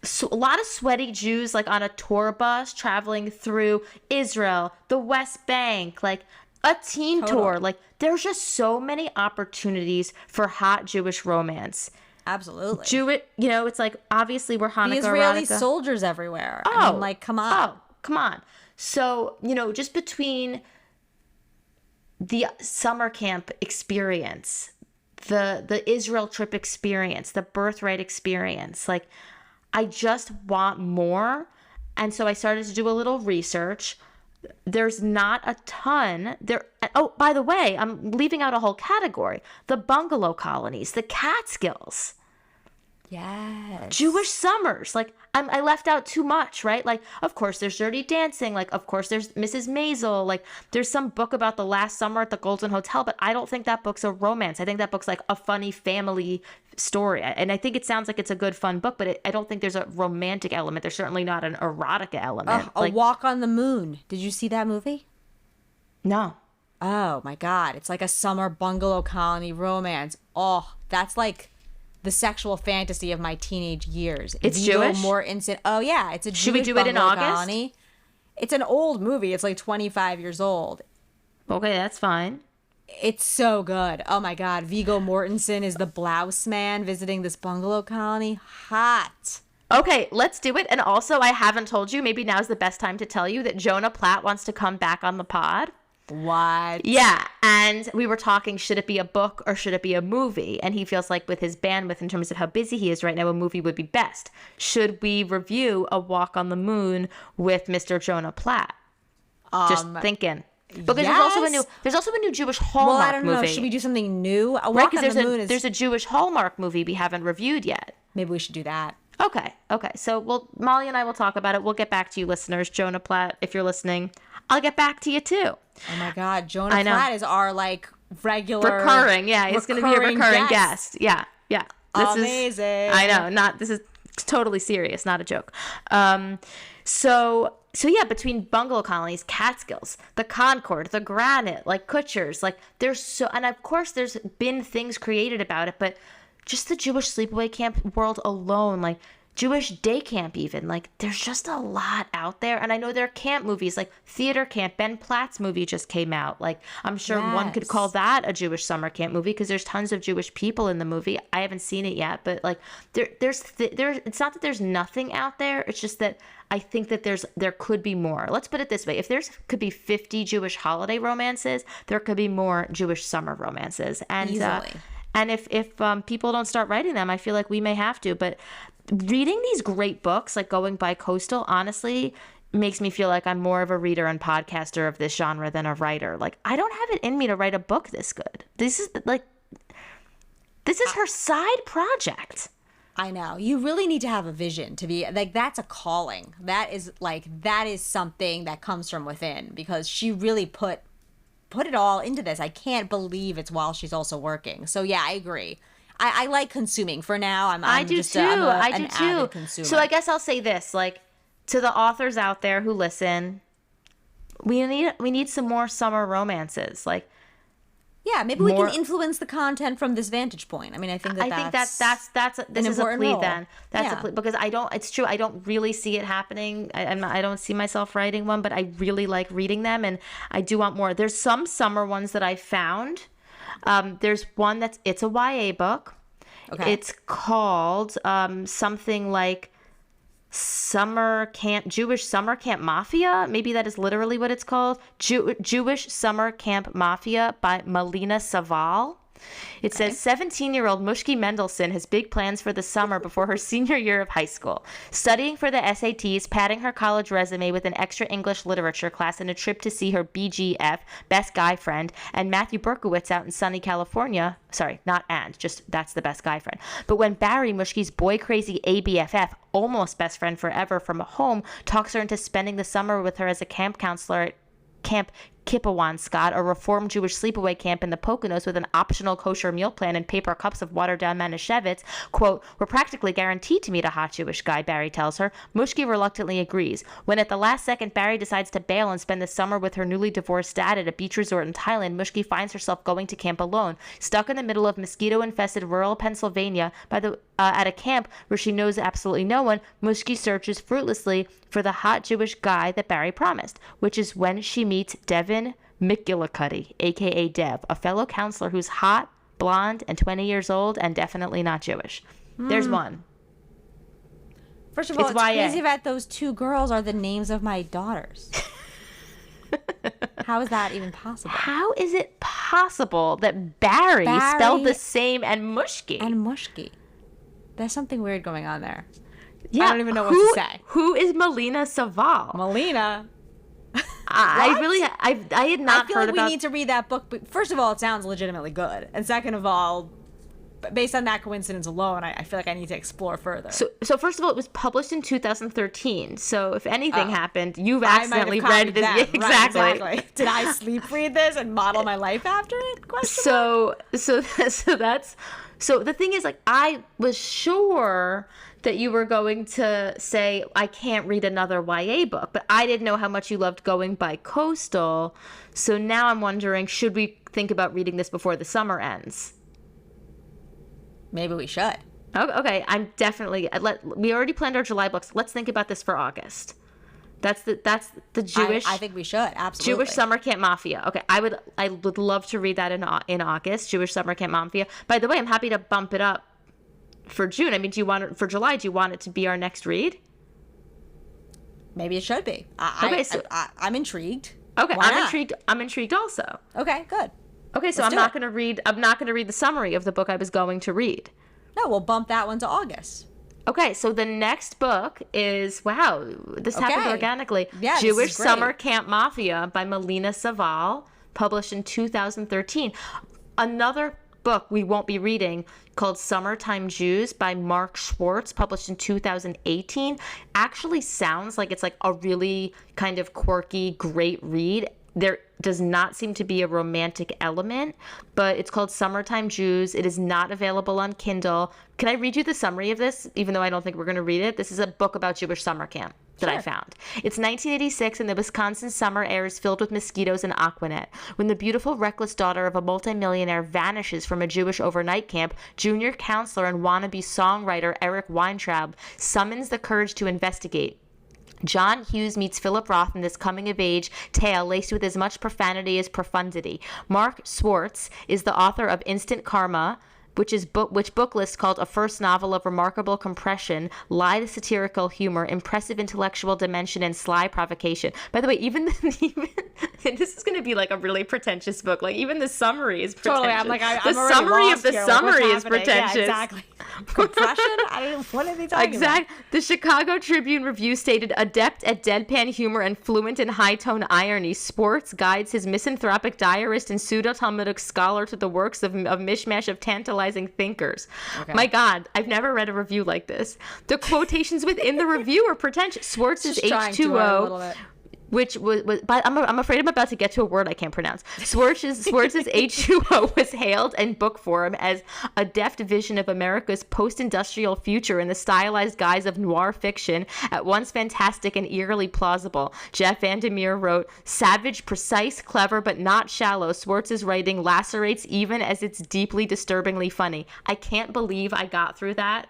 [SPEAKER 1] so a lot of sweaty Jews, like on a tour bus traveling through Israel, the West Bank, like a teen tour. Like, there's just so many opportunities for hot Jewish romance.
[SPEAKER 2] Absolutely.
[SPEAKER 1] It's like, obviously we're Hanukkah,
[SPEAKER 2] the Israeli
[SPEAKER 1] erotica.
[SPEAKER 2] soldiers everywhere.
[SPEAKER 1] Oh,
[SPEAKER 2] I mean, like, come on.
[SPEAKER 1] Oh, come on. So, just between the summer camp experience, the Israel trip experience, the birthright experience, like I just want more. And so I started to do a little research. There's not a ton there. Oh, by the way, I'm leaving out a whole category: the bungalow colonies, the Catskills,
[SPEAKER 2] Yes.
[SPEAKER 1] Jewish summers. Like I left out too much, right? Like, of course there's Dirty Dancing. Like, of course there's Mrs. Maisel. Like, there's some book about the last summer at the Golden Hotel, but I don't think that book's a romance. I think that book's like a funny family story, and I think it sounds like it's a good fun book, but I don't think there's a romantic element. There's certainly not an erotica element.
[SPEAKER 2] A Walk on the Moon. Did you see that movie?
[SPEAKER 1] No.
[SPEAKER 2] Oh my God. It's like a summer bungalow colony romance. Oh, that's like the sexual fantasy of my teenage years.
[SPEAKER 1] It's Jewish?
[SPEAKER 2] Oh yeah, it's a Jewish
[SPEAKER 1] Should we do it in August?
[SPEAKER 2] colony. It's an old movie. It's like 25 years old.
[SPEAKER 1] Okay, that's fine.
[SPEAKER 2] It's so good. Oh my God. Viggo Mortensen is the blouse man visiting this bungalow colony. Hot.
[SPEAKER 1] Okay, let's do it. And also, I haven't told you, maybe now's the best time to tell you that Jonah Platt wants to come back on the pod.
[SPEAKER 2] What?
[SPEAKER 1] Yeah, and we were talking, should it be a book or should it be a movie? And he feels like with his bandwidth in terms of how busy he is right now, a movie would be best. Should we review A Walk on the Moon with Mr. Jonah Platt? Just thinking. Because
[SPEAKER 2] Yes.
[SPEAKER 1] there's also a new Jewish Hallmark
[SPEAKER 2] Well, I don't know.
[SPEAKER 1] movie.
[SPEAKER 2] Should we do something new? A
[SPEAKER 1] Right,
[SPEAKER 2] Walk on
[SPEAKER 1] because
[SPEAKER 2] the Moon is...
[SPEAKER 1] there's a Jewish Hallmark movie we haven't reviewed yet.
[SPEAKER 2] Maybe we should do that.
[SPEAKER 1] Okay. So Molly and I will talk about it. We'll get back to you, listeners. Jonah Platt, if you're listening, I'll get back to you too.
[SPEAKER 2] Oh my God. Jonah Platt is our like regular...
[SPEAKER 1] Recurring. Yeah, he's going to be a recurring guest. Yeah.
[SPEAKER 2] Amazing.
[SPEAKER 1] This is totally serious, not a joke. So yeah, between bungalow colonies, Catskills, the Concord, the Granite, like Kutcher's, like and of course there's been things created about it, but just the Jewish sleepaway camp world alone, like Jewish day camp even, like there's just a lot out there. And I know there are camp movies, like Theater Camp. Ben Platt's movie just came out. Like I'm sure one could call that a Jewish summer camp movie because there's tons of Jewish people in the movie. I haven't seen it yet, but like there's it's not that there's nothing out there. It's just that I think that there could be more. Let's put it this way. If could be 50 Jewish holiday romances, there could be more Jewish summer romances. And
[SPEAKER 2] easily.
[SPEAKER 1] And if people don't start writing them, I feel like we may have to. But reading these great books, like Going Bicoastal, honestly makes me feel like I'm more of a reader and podcaster of this genre than a writer. Like, I don't have it in me to write a book this good. This is her side project.
[SPEAKER 2] I know. You really need to have a vision to be like, that's a calling. That is something that comes from within, because she really put it all into this. I can't believe it's while she's also working. So yeah, I agree. I like consuming for now. I do too. Avid consumer.
[SPEAKER 1] So I guess I'll say this, like, to the authors out there who listen, we need some more summer romances. Like,
[SPEAKER 2] yeah, maybe we can influence the content from this vantage point. I mean, I think that's
[SPEAKER 1] this is a plea
[SPEAKER 2] role.
[SPEAKER 1] then. That's a plea, because it's true, I don't really see it happening. I don't see myself writing one, but I really like reading them, and I do want more. There's some summer ones that I found. There's one it's a YA book.
[SPEAKER 2] Okay.
[SPEAKER 1] It's called something like Jewish Summer Camp Mafia. Maybe that is literally what it's called. Jewish Summer Camp Mafia by Melina Saval. It says 17-year-old Mushki Mendelson has big plans for the summer before her senior year of high school. Studying for the SATs, padding her college resume with an extra English literature class and a trip to see her BGF, best guy friend, and Matthew Berkowitz out in sunny California. Sorry, not and, just that's the best guy friend. But when Barry, Mushki's boy-crazy ABFF, almost best friend forever from a home, talks her into spending the summer with her as a camp counselor at Camp Kippawanscott, a reformed Jewish sleepaway camp in the Poconos with an optional kosher meal plan and paper cups of watered-down Manischewitz, quote, "We're practically guaranteed to meet a hot Jewish guy," Barry tells her. Mushki reluctantly agrees. When at the last second Barry decides to bail and spend the summer with her newly divorced dad at a beach resort in Thailand, Mushki finds herself going to camp alone. Stuck in the middle of mosquito-infested rural Pennsylvania at a camp where she knows absolutely no one, Mushki searches fruitlessly for the hot Jewish guy that Barry promised, which is when she meets Devin McGillicuddy, a.k.a. Dev, a fellow counselor who's hot, blonde, and 20 years old, and definitely not Jewish. There's one.
[SPEAKER 2] First of all, it's
[SPEAKER 1] YA.
[SPEAKER 2] crazy that those two girls are the names of my daughters. How is that even possible?
[SPEAKER 1] How is it possible that Barry spelled the same and Mushki?
[SPEAKER 2] And Mushki. There's something weird going on there.
[SPEAKER 1] Yeah,
[SPEAKER 2] I don't even know what to say.
[SPEAKER 1] Who is Melina Saval?
[SPEAKER 2] Melina.
[SPEAKER 1] I had not heard about.
[SPEAKER 2] We need to read that book. But first of all, it sounds legitimately good, and second of all, based on that coincidence alone, I feel like I need to explore further.
[SPEAKER 1] So first of all, it was published in 2013. So if anything happened, you've accidentally read this. Yeah, exactly.
[SPEAKER 2] Right, exactly. Did I sleep read this and model my life after it?
[SPEAKER 1] So the thing is, like, I was sure that you were going to say, I can't read another YA book, but I didn't know how much you loved Going Bicoastal. So now I'm wondering, should we think about reading this before the summer ends?
[SPEAKER 2] Maybe we should.
[SPEAKER 1] Okay, I'm definitely. We already planned our July books. Let's think about this for August. That's the Jewish.
[SPEAKER 2] I think we should, absolutely.
[SPEAKER 1] Jewish Summer Camp Mafia. Okay, I would love to read that in August. Jewish Summer Camp Mafia. By the way, I'm happy to bump it up for June. I mean, do you want it for July? Do you want it to be our next read?
[SPEAKER 2] Maybe it should be. I'm intrigued.
[SPEAKER 1] Okay, I'm intrigued also.
[SPEAKER 2] Okay, good.
[SPEAKER 1] Okay, so I'm not going to read the summary of the book I was going to read.
[SPEAKER 2] No, we'll bump that one to August.
[SPEAKER 1] Okay, so the next book is, wow, this happened organically.
[SPEAKER 2] Yeah,
[SPEAKER 1] Jewish Summer Camp Mafia by Melina Saval, published in 2013. Another book we won't be reading called Summertime Jews by Mark Schwartz, published in 2018, actually sounds like it's like a really kind of quirky, great read. There does not seem to be a romantic element, but it's called Summertime Jews. It is not available on Kindle. Can I read you the summary of this, even though I don't think we're going to read it? This is a book about Jewish summer camp that I found. It's 1986, and the Wisconsin summer air is filled with mosquitoes and Aquanet. When the beautiful, reckless daughter of a multimillionaire vanishes from a Jewish overnight camp, junior counselor and wannabe songwriter Eric Weintraub summons the courage to investigate. John Hughes meets Philip Roth in this coming-of-age tale laced with as much profanity as profundity. Mark Schwartz is the author of Instant Karma, which book list called a first novel of remarkable compression, lithe satirical humor, impressive intellectual dimension, and sly provocation. By the way, even and this is going to be like a really pretentious book. Like, even the summary is pretentious.
[SPEAKER 2] Totally, I'm like, I'm
[SPEAKER 1] the summary of the summary is pretentious.
[SPEAKER 2] Yeah, exactly. Compression? I don't know, what are they talking about?
[SPEAKER 1] The Chicago Tribune Review stated, adept at deadpan humor and fluent in high-tone irony, Schwartz guides his misanthropic diarist and pseudo-Talmudic scholar to the works of mishmash of tantalizing thinkers. Okay. My God, I've never read a review like this. The quotations within the review are pretentious. Schwartz's H2O, which was but I'm afraid I'm about to get to a word I can't pronounce. Schwartz's H2O was hailed in book form as a deft vision of America's post-industrial future in the stylized guise of noir fiction, at once fantastic and eerily plausible. Jeff Vandermeer wrote, savage, precise, clever, but not shallow. Schwartz's writing lacerates even as it's deeply disturbingly funny. I can't believe I got through that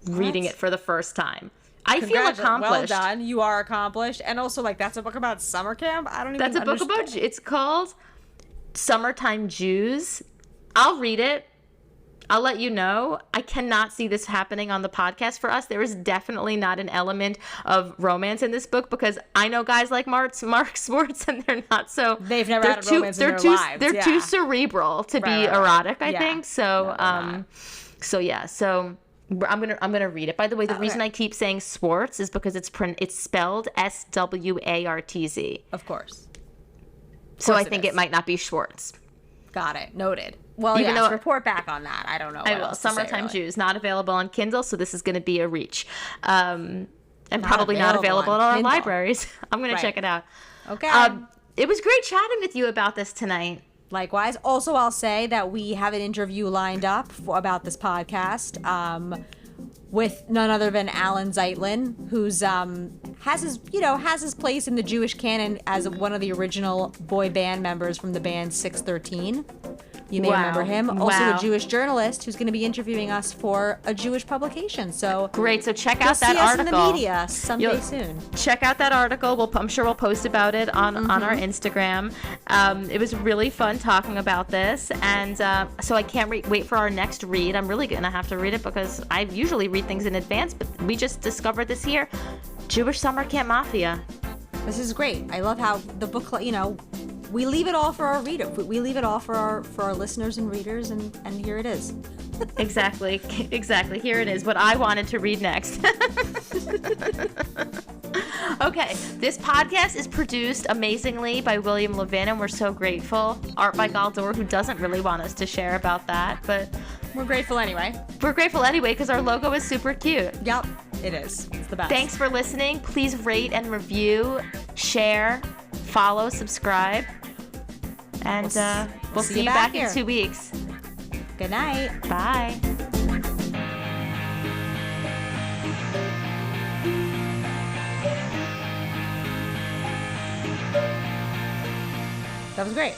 [SPEAKER 1] reading it for the first time. I feel accomplished.
[SPEAKER 2] Well done. You are accomplished. And also, like, that's a book about summer camp? I don't even understand.
[SPEAKER 1] That's a book about, it's called Summertime Jews. I'll read it. I'll let you know. I cannot see this happening on the podcast for us. There is definitely not an element of romance in this book, because I know guys like Mark Schwartz, and they're not so...
[SPEAKER 2] They've never had a romance in their lives.
[SPEAKER 1] They're too cerebral to be erotic, I think. So, I'm gonna read it. By the way, the reason I keep saying Schwartz is because it's spelled Swartz.
[SPEAKER 2] Of course.
[SPEAKER 1] So I think it might not be Schwartz.
[SPEAKER 2] Got it. Noted. Well, yes, report back on that. I don't know.
[SPEAKER 1] I will. Summertime Jews, not available on Kindle, so this is going to be a reach. And probably not available in our libraries. I'm going to check it out.
[SPEAKER 2] Okay.
[SPEAKER 1] It was great chatting with you about this tonight.
[SPEAKER 2] Likewise. Also, I'll say that we have an interview lined up about this podcast with none other than Alan Zeitlin, who's has his place in the Jewish canon as one of the original boy band members from the band 613. You may remember him. Also a Jewish journalist who's going to be interviewing us for a Jewish publication. So
[SPEAKER 1] great. So check out that article.
[SPEAKER 2] You'll see us in the media someday soon.
[SPEAKER 1] Check out that article. I'm sure we'll post about it on our Instagram. It was really fun talking about this. And so I can't wait for our next read. I'm really going to have to read it because I usually read things in advance, but we just discovered this here. Jewish Summer Camp Mafia.
[SPEAKER 2] This is great. I love how the book, we leave it all for our reader. We leave it all for our listeners and readers, and here it is.
[SPEAKER 1] Exactly. Here it is, what I wanted to read next. Okay, this podcast is produced amazingly by William Levin, and we're so grateful. Art by Galdor, who doesn't really want us to share about that, but
[SPEAKER 2] we're grateful anyway.
[SPEAKER 1] We're grateful anyway because our logo is super cute.
[SPEAKER 2] Yep, it is. It's the best.
[SPEAKER 1] Thanks for listening. Please rate and review, share, follow, subscribe, and we'll see you back in 2 weeks.
[SPEAKER 2] Good night.
[SPEAKER 1] Bye.
[SPEAKER 2] That was great.